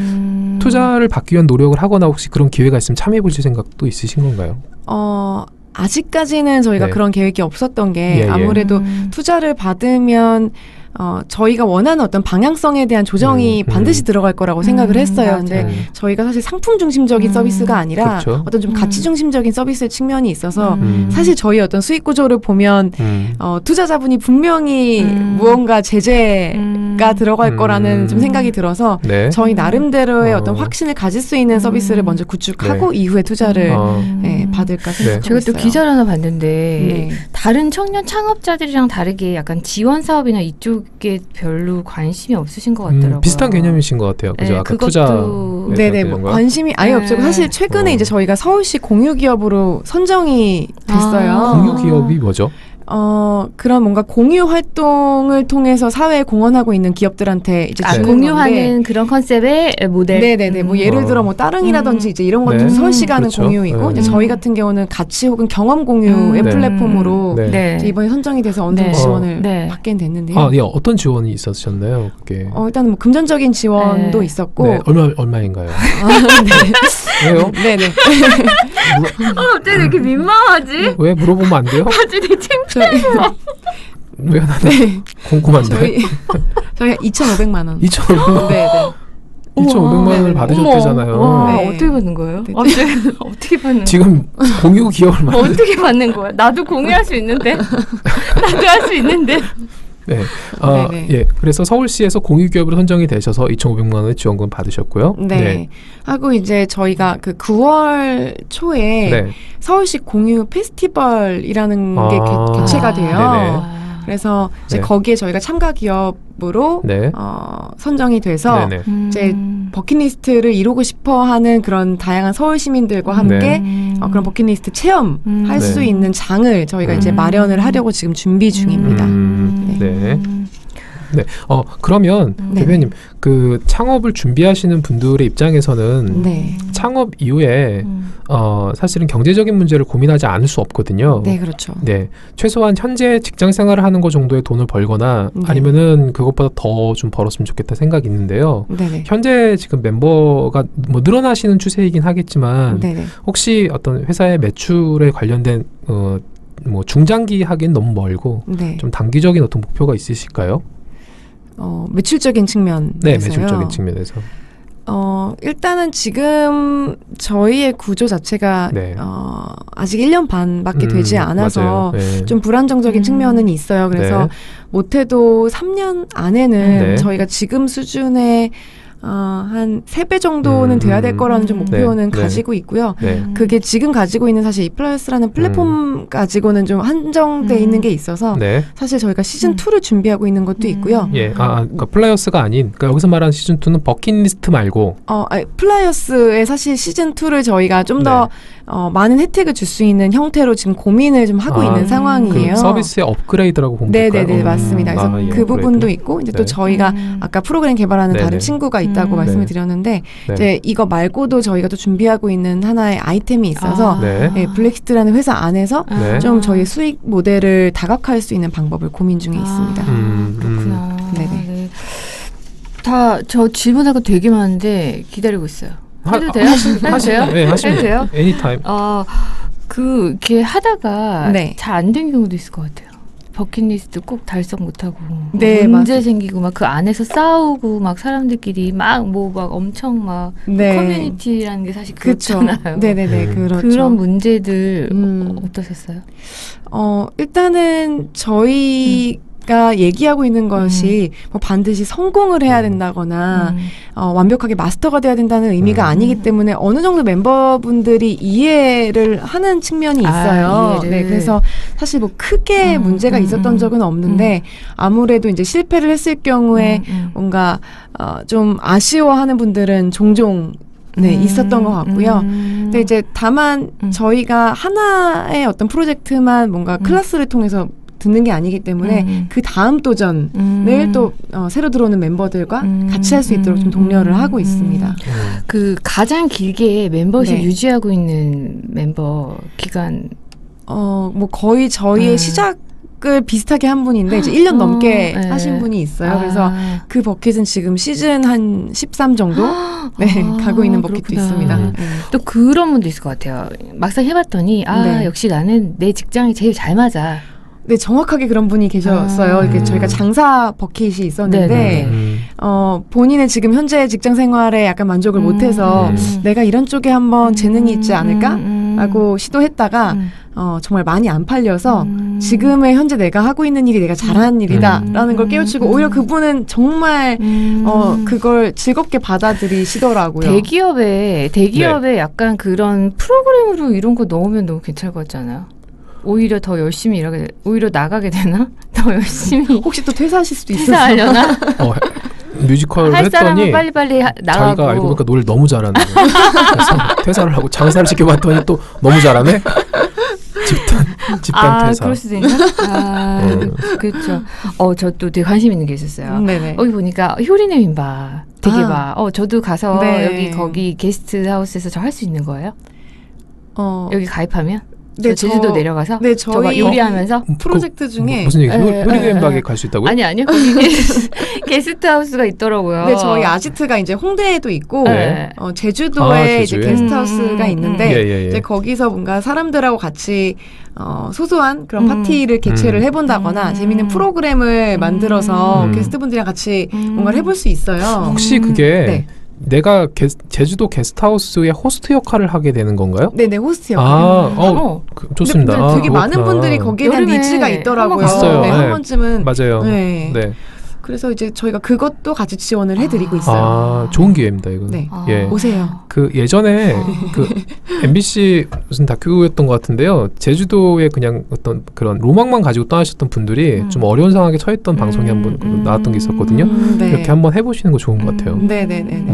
투자를 받기 위한 노력을 하거나 혹시 그런 기회가 있으면 참여해 보실 생각도 있으신 건가요? 아직까지는 저희가 그런 계획이 없었던 게 아무래도 투자를 받으면 저희가 원하는 어떤 방향성에 대한 조정이 반드시 들어갈 거라고 생각을 했어요. 근데 저희가 사실 상품 중심적인 서비스가 아니라 어떤 좀 가치 중심적인 서비스의 측면이 있어서 사실 저희 어떤 수익 구조를 보면 투자자분이 분명히 무언가 제재가 들어갈 거라는 좀 생각이 들어서 저희 나름대로의 어떤 확신을 가질 수 있는 서비스를 먼저 구축하고 이후에 투자를 받을까 생각하고 제가 또 있어요. 기사를 하나 봤는데 다른 청년 창업자들이랑 다르게 약간 지원 사업이나 이쪽에 별로 관심이 없으신 것 같더라고요. 비슷한 개념이신 것 같아요. 그죠? 아까 투자 뭐 관심이 아예 없고 사실 최근에 이제 저희가 서울시 공유기업으로 선정이 됐어요. 공유기업이 뭐죠? 그런 뭔가 공유 활동을 통해서 사회에 공헌하고 있는 기업들한테 이제 공유하는 그런 컨셉의 모델. 네네네. 뭐 예를 들어 뭐 따릉이라든지 이제 이런 것도 서울시가 하는 공유이고 이제 저희 같은 경우는 가치 혹은 경험 공유의 플랫폼으로 이제 이번에 선정이 돼서 어느 정도 지원을 받게 됐는데요. 어떤 지원이 있었셨나요? 그게 일단 뭐 금전적인 지원도 있었고. 얼마인가요? 왜요? 네네. 갑자기 이렇게 민망하지? 왜 물어보면 안 돼요? 갑자기 창피해서. 왜 나는 궁금한데. 저희가 2,500만 원. 2,500만 원. 네네. 2,500만 원을 받으셨대잖아요. 어떻게 받는 거예요? 어떻게 받는 거예요? 지금 공유 기업을 어떻게 받는 거야? 나도 공유할 수 있는데. 나도 할 수 있는데. 그래서 서울시에서 공유기업으로 선정이 되셔서 2,500만 원의 지원금 받으셨고요. 하고 이제 저희가 그 9월 초에 서울시 공유 페스티벌이라는 게 개최가 돼요. 그래서 이제 거기에 저희가 참가 기업으로 선정이 돼서 이제 버킷리스트를 이루고 싶어하는 그런 다양한 서울 시민들과 함께 그런 버킷리스트 체험할 수 있는 장을 저희가 이제 마련을 하려고 지금 준비 중입니다. 그러면 대표님 그 창업을 준비하시는 분들의 입장에서는 창업 이후에 사실은 경제적인 문제를 고민하지 않을 수 없거든요. 네, 그렇죠. 최소한 현재 직장 생활을 하는 것 정도의 돈을 벌거나 아니면은 그것보다 더 좀 벌었으면 좋겠다 생각이 있는데요. 현재 지금 멤버가 뭐 늘어나시는 추세이긴 하겠지만 혹시 어떤 회사의 매출에 관련된 뭐 중장기 하기엔 너무 멀고 좀 단기적인 어떤 목표가 있으실까요? 매출적인 측면에서요? 매출적인 측면에서. 일단은 지금 저희의 구조 자체가 아직 1년 반밖에 되지 않아서 좀 불안정적인 측면은 있어요. 그래서 못해도 3년 안에는 저희가 지금 수준의 한 3배 정도는 돼야 될 거라는 좀 목표는 가지고 있고요. 그게 지금 가지고 있는 사실 이플라이어스라는 플랫폼 가지고는 좀 한정돼 있는 게 있어서 사실 저희가 시즌2를 준비하고 있는 것도 있고요. 그러니까 플라이어스가 아닌, 그러니까 여기서 말하는 시즌2는 버킷리스트 말고. 플라이어스의 사실 시즌2를 저희가 좀 더 많은 혜택을 줄 수 있는 형태로 지금 고민을 좀 하고 있는 상황이에요. 그 서비스의 업그레이드라고 보면 될까요? 네네네, 맞습니다. 그래서 그 부분도 있고, 이제 또 저희가 아까 프로그램 개발하는 다른 친구가 있다고 말씀을 드렸는데, 이제 이거 말고도 저희가 또 준비하고 있는 하나의 아이템이 있어서, 블랙시트라는 회사 안에서 좀 저희의 수익 모델을 다각화할 수 있는 방법을 고민 중에 있습니다. 그렇구나. 네네. 저 질문할 거 되게 많은데 기다리고 있어요. 해도 돼요? 해도 돼요? 네, 하시면 돼요? anytime. 이렇게 하다가 네. 잘 안 된 경우도 있을 것 같아요. 버킷리스트 꼭 달성 못하고 네, 문제 맞아요. 생기고 막 그 안에서 싸우고 막 사람들끼리 막 엄청 막 네. 커뮤니티라는 게 사실 그렇잖아요. 네네네 그렇죠. 그런 문제들 어떠셨어요? 일단은 저희가 얘기하고 있는 것이 뭐 반드시 성공을 해야 된다거나 완벽하게 마스터가 돼야 된다는 의미가 아니기 때문에 어느 정도 멤버분들이 이해를 하는 측면이 있어요. 네, 그래서 사실 뭐 크게 문제가 있었던 적은 없는데 아무래도 이제 실패를 했을 경우에 뭔가 좀 아쉬워하는 분들은 종종 있었던 것 같고요. 근데 이제 다만 저희가 하나의 어떤 프로젝트만 뭔가 클래스를 통해서 듣는 게 아니기 때문에 그 다음 도전을 또 새로 들어오는 멤버들과 같이 할 수 있도록 좀 독려를 하고 있습니다. 그 가장 길게 멤버십 유지하고 있는 멤버 기간 뭐 거의 저희의 시작을 비슷하게 한 분인데 이제 1년 넘게 하신 분이 있어요. 그래서 그 버킷은 지금 시즌 한 13 정도 가고 있는 버킷도 그렇구나. 있습니다. 또 그런 분도 있을 것 같아요. 막상 해봤더니 역시 나는 내 직장이 제일 잘 맞아. 네, 정확하게 그런 분이 계셨어요. 이게 저희가 장사 버킷이 있었는데, 본인의 지금 현재 직장 생활에 약간 만족을 못해서 내가 이런 쪽에 한번 재능이 있지 않을까? 라고 시도했다가, 정말 많이 안 팔려서 지금의 현재 내가 하고 있는 일이 내가 잘하는 일이다. 라는 걸 깨우치고, 오히려 그분은 정말, 그걸 즐겁게 받아들이시더라고요. 대기업에 약간 그런 프로그램으로 이런 거 넣으면 너무 괜찮을 것 같지 않아요? 오히려 더 열심히 오히려 나가게 되나? 더 열심히. 혹시 또 퇴사하실 수도 있어요. 퇴사하려나? 뮤지컬을 할 했더니 사람은 빨리빨리 나가고. 자기가 알고 보니까 노래를 너무 잘하는 거예요. 퇴사를 하고 장사를 시켜봤더니 또 너무 잘하네? 집단 퇴사. 그럴 수도 있나? 그렇죠. 저 또 되게 관심 있는 게 있었어요. 네네. 여기 보니까 효리네 민바 되게 저도 가서 거기 게스트 하우스에서 저 할 수 있는 거예요? 여기 가입하면? 네, 제주도 내려가서 저희 요리하면서 프로젝트 중에 무슨 얘기죠? 효리겐박에 갈 수 있다고요? 아니요. 거기 게스트 하우스가 있더라고요. 네, 저희 아지트가 이제 홍대에도 있고 제주도에 이제 게스트 하우스가 있는데 이제 거기서 뭔가 사람들하고 같이 소소한 그런 파티를 개최를 해본다거나 재미있는 프로그램을 만들어서 게스트분들이랑 같이 뭔가를 해볼 수 있어요. 혹시 그게 내가 제주도 게스트하우스의 호스트 역할을 하게 되는 건가요? 네네, 호스트 역할. 좋습니다. 되게 많은 분들이 거기에 대한 니즈가 있더라고요. 있어요. 한 번쯤은. 맞아요. 네. 그래서 이제 저희가 그것도 같이 지원을 해드리고 있어요. 좋은 기회입니다, 이건. 네. 오세요. 그 예전에 그 MBC 무슨 다큐였던 것 같은데요. 제주도에 그냥 어떤 그런 로망만 가지고 떠나셨던 분들이 좀 어려운 상황에 처했던 방송이 한번 나왔던 게 있었거든요. 이렇게 한번 해보시는 거 좋은 것 같아요. 네네네.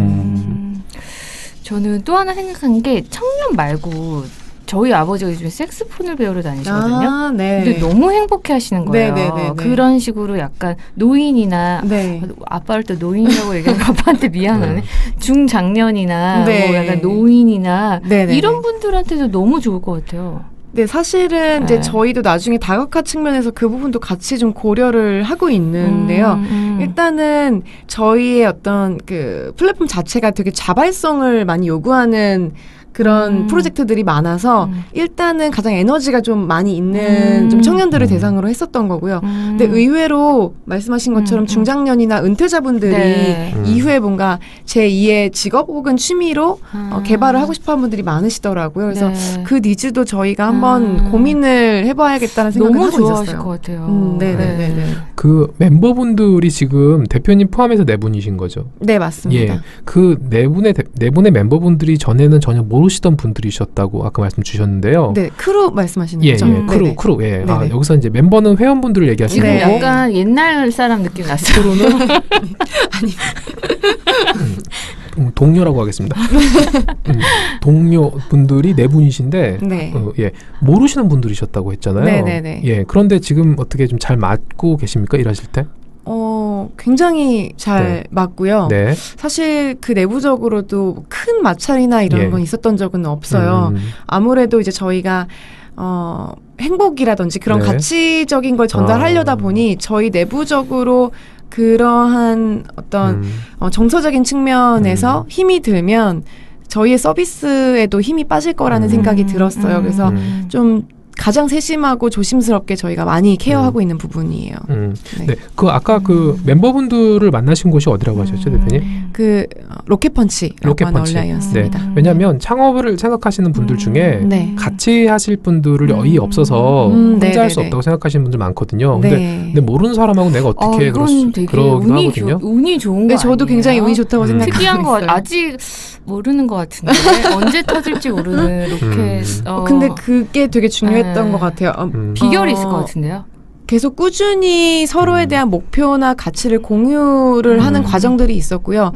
저는 또 하나 생각한 게 청년 말고 저희 아버지가 요즘에 색스폰을 배우러 다니시거든요. 근데 너무 행복해 하시는 거예요. 그런 식으로 약간 노인이나 아빠를 또 노인이라고 얘기하면 아빠한테 미안하네. 중장년이나 뭐 약간 노인이나 이런 분들한테도 너무 좋을 것 같아요. 네, 사실은 이제 저희도 나중에 다각화 측면에서 그 부분도 같이 좀 고려를 하고 있는데요. 일단은 저희의 어떤 그 플랫폼 자체가 되게 자발성을 많이 요구하는 그런 프로젝트들이 많아서 일단은 가장 에너지가 좀 많이 있는 좀 청년들을 대상으로 했었던 거고요. 근데 의외로 말씀하신 것처럼 중장년이나 은퇴자분들이 이후에 뭔가 제2의 직업 혹은 취미로 개발을 하고 싶어하는 분들이 많으시더라고요. 그래서 그 니즈도 저희가 한번 고민을 해봐야겠다는 생각을 하고 있었어요. 너무 좋아하실 것 같아요. 네네네. 그 멤버분들이 지금 대표님 포함해서 4분이신 거죠? 네, 맞습니다. 그 네 분의 멤버분들이 전에는 전혀 모르시던 분들이셨다고 아까 말씀 주셨는데요. 네, 크루 말씀하시는 거죠? 크루. 여기서 이제 멤버는 회원분들을 얘기하시는 거고. 지금 약간 옛날 사람 느낌 났어요. 크루는 동료라고 하겠습니다. 동료분들이 4분이신데 모르시는 분들이셨다고 했잖아요. 네네네. 그런데 지금 어떻게 좀 잘 맞고 계십니까? 일하실 때? 굉장히 잘 맞고요. 사실 그 내부적으로도 큰 마찰이나 이런 건 있었던 적은 없어요. 아무래도 이제 저희가 행복이라든지 그런 가치적인 걸 전달하려다 보니 저희 내부적으로 그러한 어떤 정서적인 측면에서 힘이 들면 저희의 서비스에도 힘이 빠질 거라는 생각이 들었어요. 그래서 좀 가장 세심하고 조심스럽게 저희가 많이 케어하고 있는 부분이에요. 네. 그 아까 그 멤버분들을 만나신 곳이 어디라고 하셨죠, 대표님? 그 로켓펀치라고 하는 온라인이었습니다. 네. 왜냐하면 창업을 생각하시는 분들 중에 같이 하실 분들이 거의 없어서 혼자 할 수 없다고 생각하시는 분들 많거든요. 근데 모르는 사람하고 내가 어떻게 그러기도 하거든요. 운이 좋은 거 저도 굉장히 운이 좋다고 생각해요. 특이한 거 아직 모르는 것 같은데 언제 터질지 모르는 로켓. 근데 그게 되게 중요했던 것 같아요. 비결이 있을 것 같은데요. 계속 꾸준히 서로에 대한 목표나 가치를 공유를 하는 과정들이 있었고요.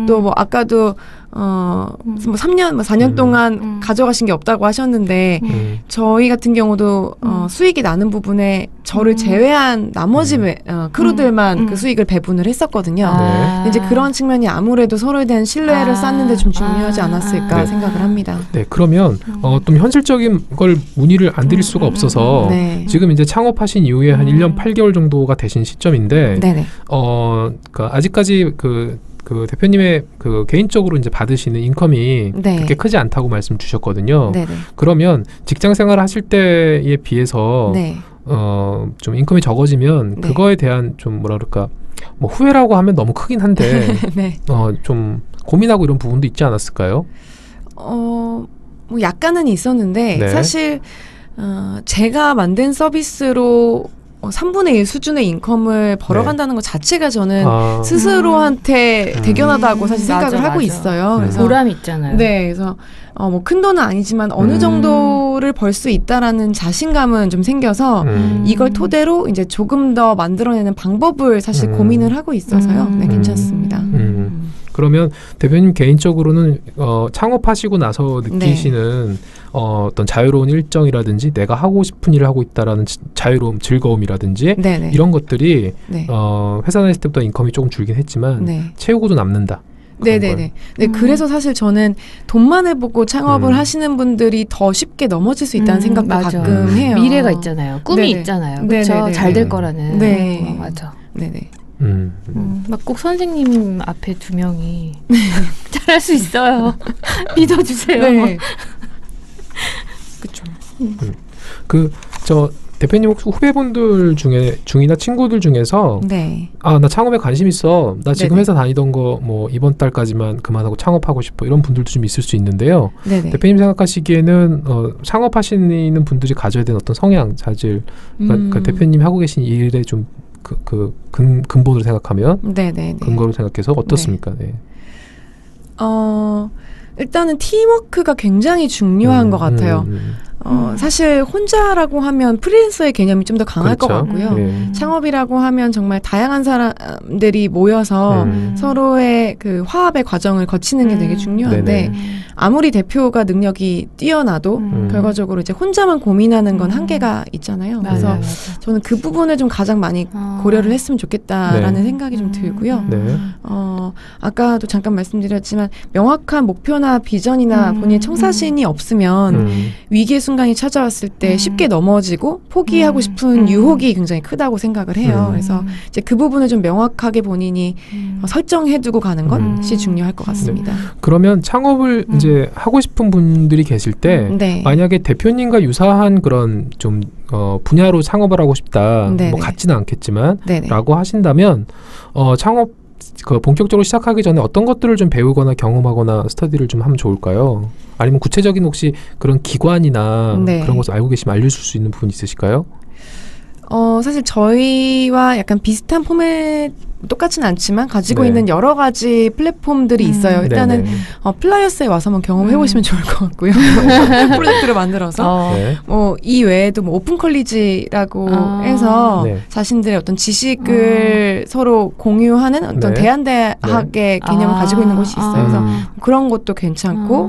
또 뭐 아까도 뭐 3년, 뭐 4년 동안 가져가신 게 없다고 하셨는데 저희 같은 경우도 수익이 나는 부분에 저를 제외한 나머지 크루들만 그 수익을 배분을 했었거든요. 근데 이제 그런 측면이 아무래도 서로에 대한 신뢰를 쌓는 데 좀 중요하지 않았을까 생각을 합니다. 네, 그러면 좀 현실적인 걸 문의를 안 드릴 수가 없어서 지금 이제 창업하신 이후에 한 1년 8개월 정도가 되신 시점인데 그러니까 아직까지 그 대표님의 그 개인적으로 이제 받으시는 인컴이 그렇게 크지 않다고 말씀 주셨거든요. 그러면 직장 생활을 하실 때에 비해서 좀 인컴이 적어지면 그거에 대한 좀 뭐라 그럴까 뭐 후회라고 하면 너무 크긴 한데 좀 고민하고 이런 부분도 있지 않았을까요? 뭐 약간은 있었는데 사실 제가 만든 서비스로 3분의 1 수준의 인컴을 벌어간다는 것 자체가 저는 스스로한테 대견하다고 사실 생각을 하고 있어요. 그래서 보람이 있잖아요. 네, 그래서 뭐 큰 돈은 아니지만 어느 정도를 벌 수 있다라는 자신감은 좀 생겨서 이걸 토대로 이제 조금 더 만들어내는 방법을 사실 고민을 하고 있어서요. 네, 괜찮습니다. 그러면 대표님 개인적으로는 창업하시고 나서 느끼시는 어떤 자유로운 일정이라든지 내가 하고 싶은 일을 하고 있다라는 자유로움, 즐거움이라든지 이런 것들이 회사 다닐 때보다 인컴이 조금 줄긴 했지만 채우고도 남는다. 네네네. 네, 그래서 사실 저는 돈만 해보고 창업을 하시는 분들이 더 쉽게 넘어질 수 있다는 생각도 가끔 해요. 미래가 있잖아요. 꿈이 있잖아요. 그렇죠. 잘 될 거라는. 맞아. 네네. 막 꼭 선생님 앞에 2명이 잘할 수 있어요. 믿어주세요. 네. 그쵸. 대표님 혹시 후배분들 중이나 친구들 중에서 나 창업에 관심 있어. 나 지금 회사 다니던 거 뭐 이번 달까지만 그만하고 창업하고 싶어. 이런 분들도 좀 있을 수 있는데요. 대표님 생각하시기에는 창업하시는 분들이 가져야 되는 어떤 성향, 자질, 그러니까 대표님이 하고 계신 일에 좀 근본을 생각하면 근거로 생각해서 어떻습니까? 일단은 팀워크가 굉장히 중요한 것 같아요. 사실 혼자라고 하면 프리랜서의 개념이 좀 더 강할 것 같고요. 창업이라고 하면 정말 다양한 사람들이 모여서 서로의 그 화합의 과정을 거치는 게 되게 중요한데 아무리 대표가 능력이 뛰어나도 결과적으로 이제 혼자만 고민하는 건 한계가 있잖아요. 그래서 저는 그 부분을 좀 가장 많이 고려를 했으면 좋겠다라는 생각이 좀 들고요. 아까도 잠깐 말씀드렸지만 명확한 목표나 비전이나 본인의 청사진이 없으면 위기의 순간이 찾아왔을 때 쉽게 넘어지고 포기하고 싶은 유혹이 굉장히 크다고 생각을 해요. 그래서 이제 그 부분을 좀 명확하게 본인이 설정해두고 가는 것이 중요할 것 같습니다. 그러면 창업을 이제 하고 싶은 분들이 계실 때 만약에 대표님과 유사한 그런 좀 분야로 창업을 하고 싶다, 뭐 같지는 않겠지만 라고 하신다면 창업 본격적으로 시작하기 전에 어떤 것들을 좀 배우거나 경험하거나 스터디를 좀 하면 좋을까요? 아니면 구체적인 혹시 그런 기관이나 그런 것을 알고 계시면 알려줄 수 있는 부분 있으실까요? 사실 저희와 약간 비슷한 포맷 똑같지는 않지만 가지고 있는 여러 가지 플랫폼들이 있어요. 일단은 플라이어스에 와서 한번 경험해보시면 좋을 것 같고요. 프로젝트를 만들어서 뭐 이 외에도 뭐 오픈 컬리지라고 해서 자신들의 어떤 지식을 서로 공유하는 어떤 대한대학의 개념을 가지고 있는 곳이 있어요. 그래서 그런 것도 괜찮고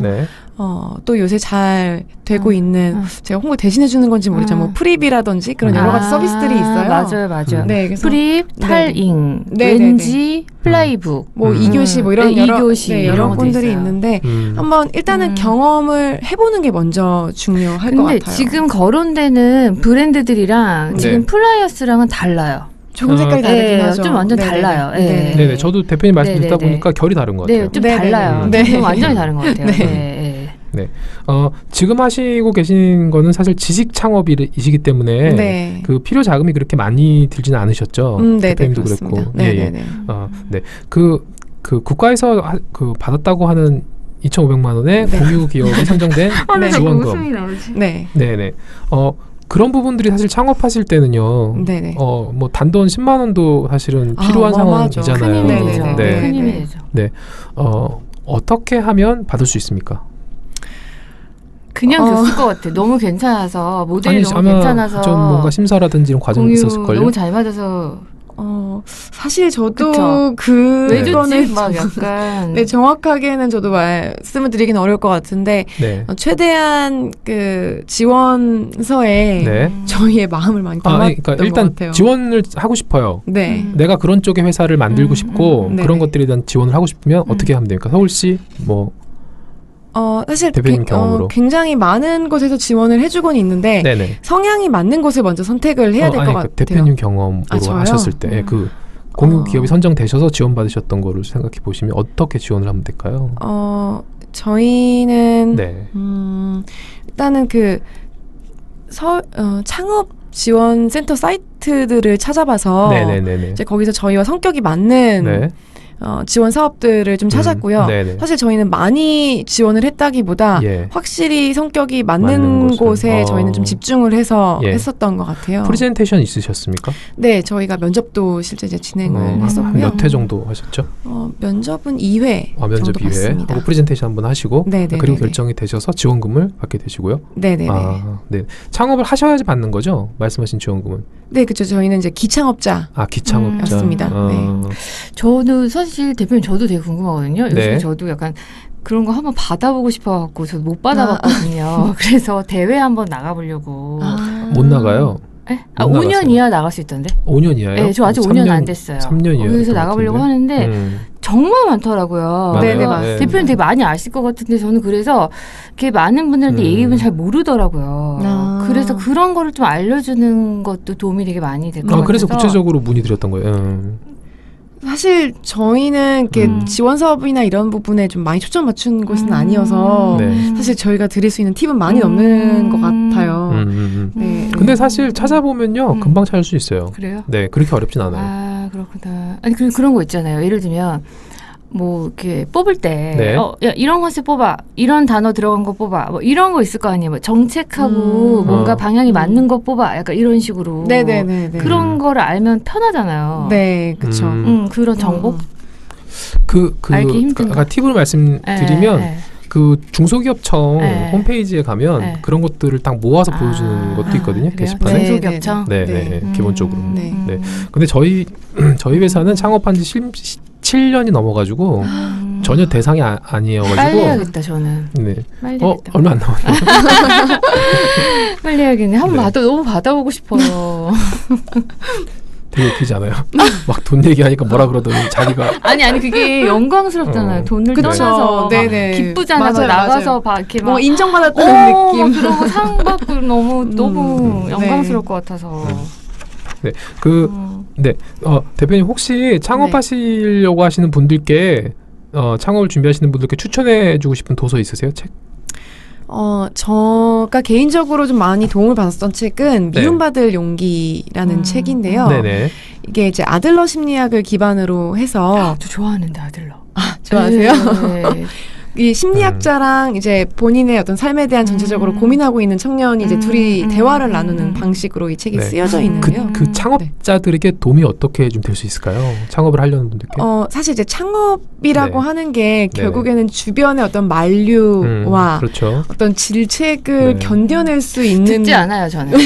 또 요새 잘 되고 있는 제가 홍보 대신해 주는 건지 모르죠. 뭐 프립이라든지 그런 여러 가지 서비스들이 있어요. 맞아요. 네, 그래서 프립, 탈잉, 왠지, 플라이북, 뭐 2교시 뭐 이런 여러 분들이 있는데 한번 일단은 경험을 해보는 게 먼저 중요할 것 같아요. 근데 지금 거론되는 브랜드들이랑 지금 플라이어스랑은 달라요. 조금 색깔이 다르긴 하죠. 좀 완전 달라요. 네네. 저도 대표님 말씀 듣다 보니까 결이 다른 것 같아요. 네, 좀 달라요. 좀 완전히 다른 것 같아요. 네. 지금 하시고 계신 거는 사실 지식 창업이시기 때문에 그 필요 자금이 그렇게 많이 들지는 않으셨죠. 대표님도 그렇고. 네. 그 국가에서 받았다고 하는 2,500만 원의 공유 기업이 선정된 지원금. 네네. 그런 부분들이 사실 창업하실 때는요. 뭐 단돈 10만 원도 사실은 필요한 상황이잖아요. 큰 힘이 되죠. 큰 힘이 되죠. 네. 어떻게 하면 받을 수 있습니까? 그냥 됐을 것 같아. 너무 괜찮아서 모델이 너무 괜찮아서 좀 뭔가 심사라든지 이런 과정이 있었을걸요. 너무 잘 맞아서. 사실 저도 그거는 막 약간 정확하게는 저도 말씀을 드리기는 어려울 것 같은데 최대한 그 지원서에 저희의 마음을 많이 담았던 그러니까 일단 것 같아요. 지원을 하고 싶어요. 내가 그런 쪽의 회사를 만들고 싶고 그런 것들에 대한 지원을 하고 싶으면 어떻게 하면 됩니까? 서울시 뭐 사실 대표님 경험으로 굉장히 많은 곳에서 지원을 해주곤 있는데 성향이 맞는 곳을 먼저 선택을 해야 될 것 같아요. 대표님 경험으로 하셨을 때 그 공유 기업이 선정되셔서 지원받으셨던 거를 생각해 보시면 어떻게 지원을 하면 될까요? 저희는 일단은 창업 지원센터 사이트들을 찾아봐서 이제 거기서 저희와 성격이 맞는 지원 사업들을 좀 찾았고요. 사실 저희는 많이 지원을 했다기보다 확실히 성격이 맞는 곳에 저희는 좀 집중을 해서 했었던 것 같아요. 프레젠테이션 있으셨습니까? 네, 저희가 면접도 실제 이제 진행을 했었고요. 몇 회 정도 하셨죠? 면접은 2회 면접 정도 2회 봤습니다. 하고 프레젠테이션 한번 하시고 그리고 결정이 되셔서 지원금을 받게 되시고요. 네. 창업을 하셔야지 받는 거죠? 말씀하신 지원금은? 네, 그렇죠. 저희는 이제 기창업자. 기창업자였습니다. 저는 사실 대표님 저도 되게 궁금하거든요. 요즘 저도 약간 그런 거 한번 받아보고 싶어갖고 저도 못 받아봤거든요. 그래서 대회 한번 나가보려고. 못 나가요? 네? 5년 이하 나갈 수 있던데. 5년 이하요? 네, 저 아직 5년 안 됐어요. 3년 이하. 거기서 나가보려고 하는데 정말 많더라고요. 네네, 맞습니다. 대표님 되게 많이 아실 것 같은데 저는 그래서 이렇게 많은 분들한테 얘기해보면 잘 모르더라고요. 그래서 그런 거를 좀 알려주는 것도 도움이 되게 많이 될 것 같아서. 그래서 구체적으로 문의드렸던 거예요. 사실 저희는 이렇게 지원 사업이나 이런 부분에 좀 많이 초점 맞춘 곳은 아니어서 사실 저희가 드릴 수 있는 팁은 많이 없는 것 같아요. 근데 사실 찾아보면요 금방 찾을 수 있어요. 그래요? 네, 그렇게 어렵진 않아요. 그렇구나. 아니 그런 거 있잖아요. 예를 들면 뭐 이렇게 뽑을 때 야, 이런 컨셉 뽑아, 이런 단어 들어간 거 뽑아, 뭐 이런 거 있을 거 아니에요. 뭐 정책하고 뭔가 방향이 맞는 거 뽑아, 약간 이런 식으로. 네네네. 그런 거를 알면 편하잖아요. 네, 그렇죠. 그런 정보. 알기 힘든. 아까 팁으로 말씀드리면. 그 중소기업청 홈페이지에 가면 그런 것들을 딱 모아서 보여주는 것도 있거든요. 게시판에. 중소기업청? 네, 기본적으로. 근데 저희 회사는 창업한 지 7년이 넘어가지고 전혀 대상이 아니어가지고 빨리 해야겠다 저는. 빨리 해야겠다. 얼마 안 남았네요. 빨리 해야겠네. 한번 너무 받아보고 싶어요. 되게 웃기지 않아요? 막 돈 얘기하니까 뭐라 그러더니 자기가 아니 그게 영광스럽잖아요. 돈을 떠나서 기쁘잖아요. 나가서 이렇게 막 인정받았다는 느낌. 그런 거 상 받고 너무 영광스러울 것 같아서. 대표님 혹시 창업하시려고 하시는 분들께 창업을 준비하시는 분들께 추천해주고 싶은 도서 있으세요? 책? 제가 개인적으로 좀 많이 도움을 받았던 책은 미움받을 용기라는 책인데요. 이게 이제 아들러 심리학을 기반으로 해서. 저 좋아하는데 아들러. 좋아하세요? 네. 이 심리학자랑 이제 본인의 어떤 삶에 대한 전체적으로 고민하고 있는 청년이 이제 둘이 대화를 나누는 방식으로 이 책이 쓰여져 있는데요. 그 창업자들에게 도움이 어떻게 좀 될 수 있을까요? 창업을 하려는 분들께? 사실 이제 창업이라고 하는 게 결국에는 주변의 어떤 만류와 어떤 질책을 견뎌낼 수 있는. 듣지 않아요, 저는.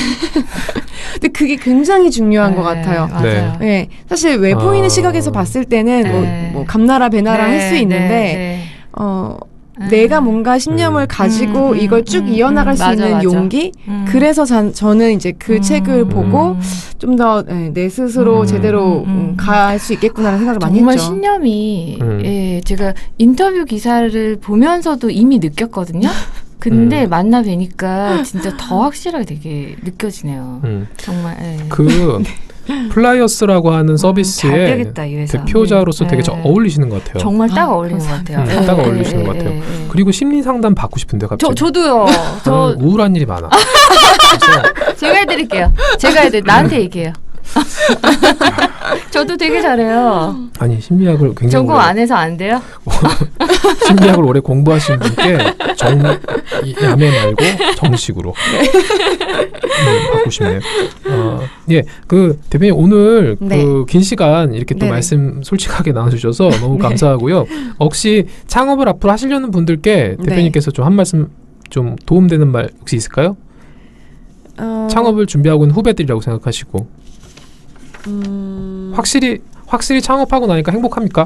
근데 그게 굉장히 중요한 것 같아요. 맞아요. 네. 사실 외부인의 시각에서 봤을 때는 뭐 감나라 배나라 할 수 있는데 내가 뭔가 신념을 가지고 이걸 쭉 이어나갈 수 있는 용기. 그래서 저는 이제 그 책을 보고 좀 더 내 스스로 제대로 갈 수 있겠구나라는 생각을 많이 했죠. 정말 신념이 예, 제가 인터뷰 기사를 보면서도 이미 느꼈거든요. 근데 만나 뵈니까 진짜 더 확실하게 되게 느껴지네요. 정말. 예. 그 플라이어스라고 하는 서비스의 되겠다, 대표자로서 되게 어울리시는 것 같아요. 정말 딱 어울리는 것 같아요. 딱 어울리시는 것 같아요. 그리고 심리 상담 받고 싶은데 갑자기. 저도요. 저는 우울한 일이 많아. 제가 해드릴게요. 나한테 얘기해요. 저도 되게 잘해요. 아니 심리학을 굉장히 전공 안 해서 안 돼요? 심리학을 오래 공부하신 분께 야매 말고 정식으로 받고 싶네요. 예, 그 대표님 오늘 그 긴 시간 이렇게 또 말씀 솔직하게 나눠주셔서 너무 감사하고요. 혹시 창업을 앞으로 하시려는 분들께 대표님께서 좀 한 말씀 좀 도움되는 말 혹시 있을까요? 창업을 준비하고 있는 후배들이라고 생각하시고. 확실히 창업하고 나니까 행복합니까?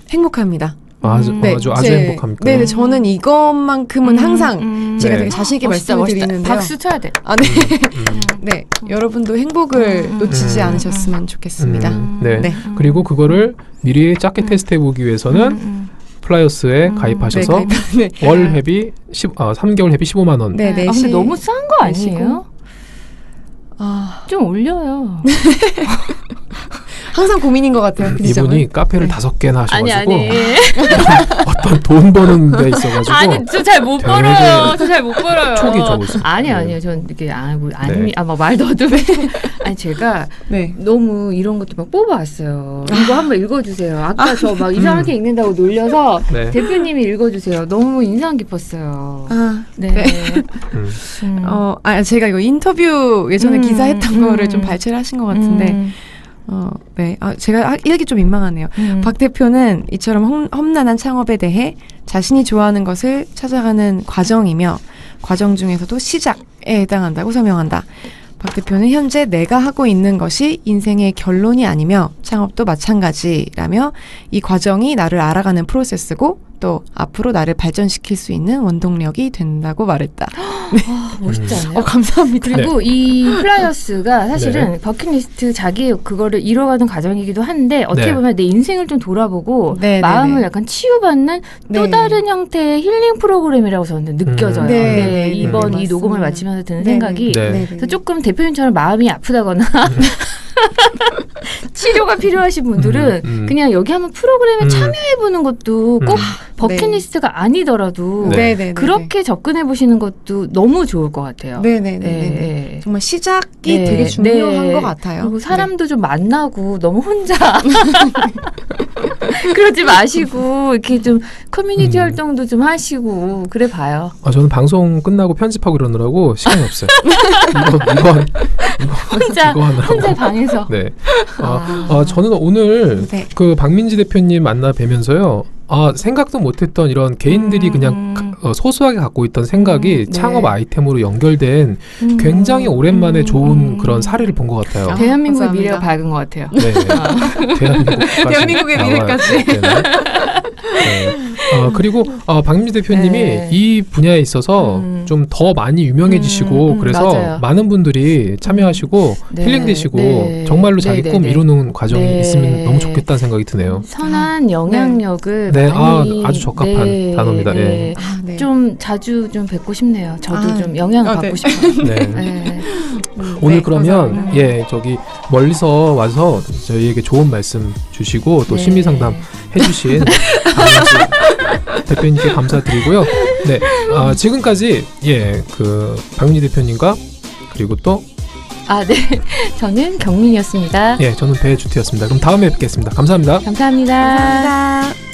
행복합니다. 아주 행복합니까? 네, 저는 이것만큼은 항상 제가 되게 자신 있게 말씀을 드리는데요. 박수 쳐야 돼. 네, 여러분도 행복을 놓치지 않으셨으면 좋겠습니다. 네. 그리고 그거를 미리 짧게 테스트해 보기 위해서는 플라이어스에 가입하셔서 월 회비 3개월 회비 15만 원. 네, 근데 너무 싼 거 아니에요? 좀 올려요. 항상 고민인 것 같아요. 그 이분이 카페를 5개나 하셔가지고 아니. 어떤 돈 버는 데 있어가지고 아니 저 잘 못 벌어요. 촉이 좋으세요. 아니요. 전 이렇게 막 말 더듬해. 아니 제가 너무 이런 것도 막 뽑아왔어요. 이거 한번 읽어주세요. 아까 저 막 이상하게 읽는다고 놀려서 대표님이 읽어주세요. 너무 인상 깊었어요. 제가 이거 인터뷰 예전에 기사했던 거를 좀 발췌를 하신 것 같은데. 제가 읽기 좀 민망하네요. 박 대표는 이처럼 험난한 창업에 대해 자신이 좋아하는 것을 찾아가는 과정이며 과정 중에서도 시작에 해당한다고 설명한다. 박 대표는 현재 내가 하고 있는 것이 인생의 결론이 아니며 창업도 마찬가지라며 이 과정이 나를 알아가는 프로세스고 또 앞으로 나를 발전시킬 수 있는 원동력이 된다고 말했다. 멋있지 않아요? 감사합니다. 그리고 이 플라이어스가 사실은 버킷리스트 자기 그거를 이뤄가는 과정이기도 한데 어떻게 보면 내 인생을 좀 돌아보고 마음을 약간 치유받는 또 다른 형태의 힐링 프로그램이라고 저는 느껴져요. 이번 이 녹음을 마치면서 드는 생각이 그래서 조금 대표님처럼 마음이 아프다거나 치료가 필요하신 분들은 그냥 여기 한번 프로그램에 참여해보는 것도 꼭 버킷리스트가 아니더라도 그렇게 접근해보시는 것도 너무 좋을 것 같아요. 정말 시작이 되게 중요한 것 같아요. 그리고 사람도 좀 만나고 너무 혼자 그러지 마시고 이렇게 좀 커뮤니티 활동도 좀 하시고 그래 봐요. 저는 방송 끝나고 편집하고 이러느라고 시간이 없어요. 이거 혼자 방에서. 저는 오늘 그 박민지 대표님 만나 뵈면서요. 생각도 못했던 이런 개인들이 그냥 소소하게 갖고 있던 생각이 창업 아이템으로 연결된 굉장히 오랜만에 좋은 그런 사례를 본 것 같아요. 대한민국의 미래가 밝은 것 같아요. 대한민국의 미래까지. 그리고 박민지 대표님이 이 분야에 있어서 좀 더 많이 유명해지시고 그래서 맞아요. 많은 분들이 참여하시고 힐링되시고 정말로 자기 꿈 이루는 과정이 있으면 너무 좋겠다는 생각이 드네요. 선한 영향력을 아주 적합한 단어입니다. 좀 자주 좀 뵙고 싶네요. 저도 좀 영향을 받고 싶어요. 오늘 그러면 저기 멀리서 와서 저희에게 좋은 말씀 주시고 또 심리 상담 해주신 대표님께 감사드리고요. 지금까지 그 박민지 대표님과 그리고 또 저는 경민이었습니다. 저는 배주태였습니다. 그럼 다음에 뵙겠습니다. 감사합니다. 감사합니다.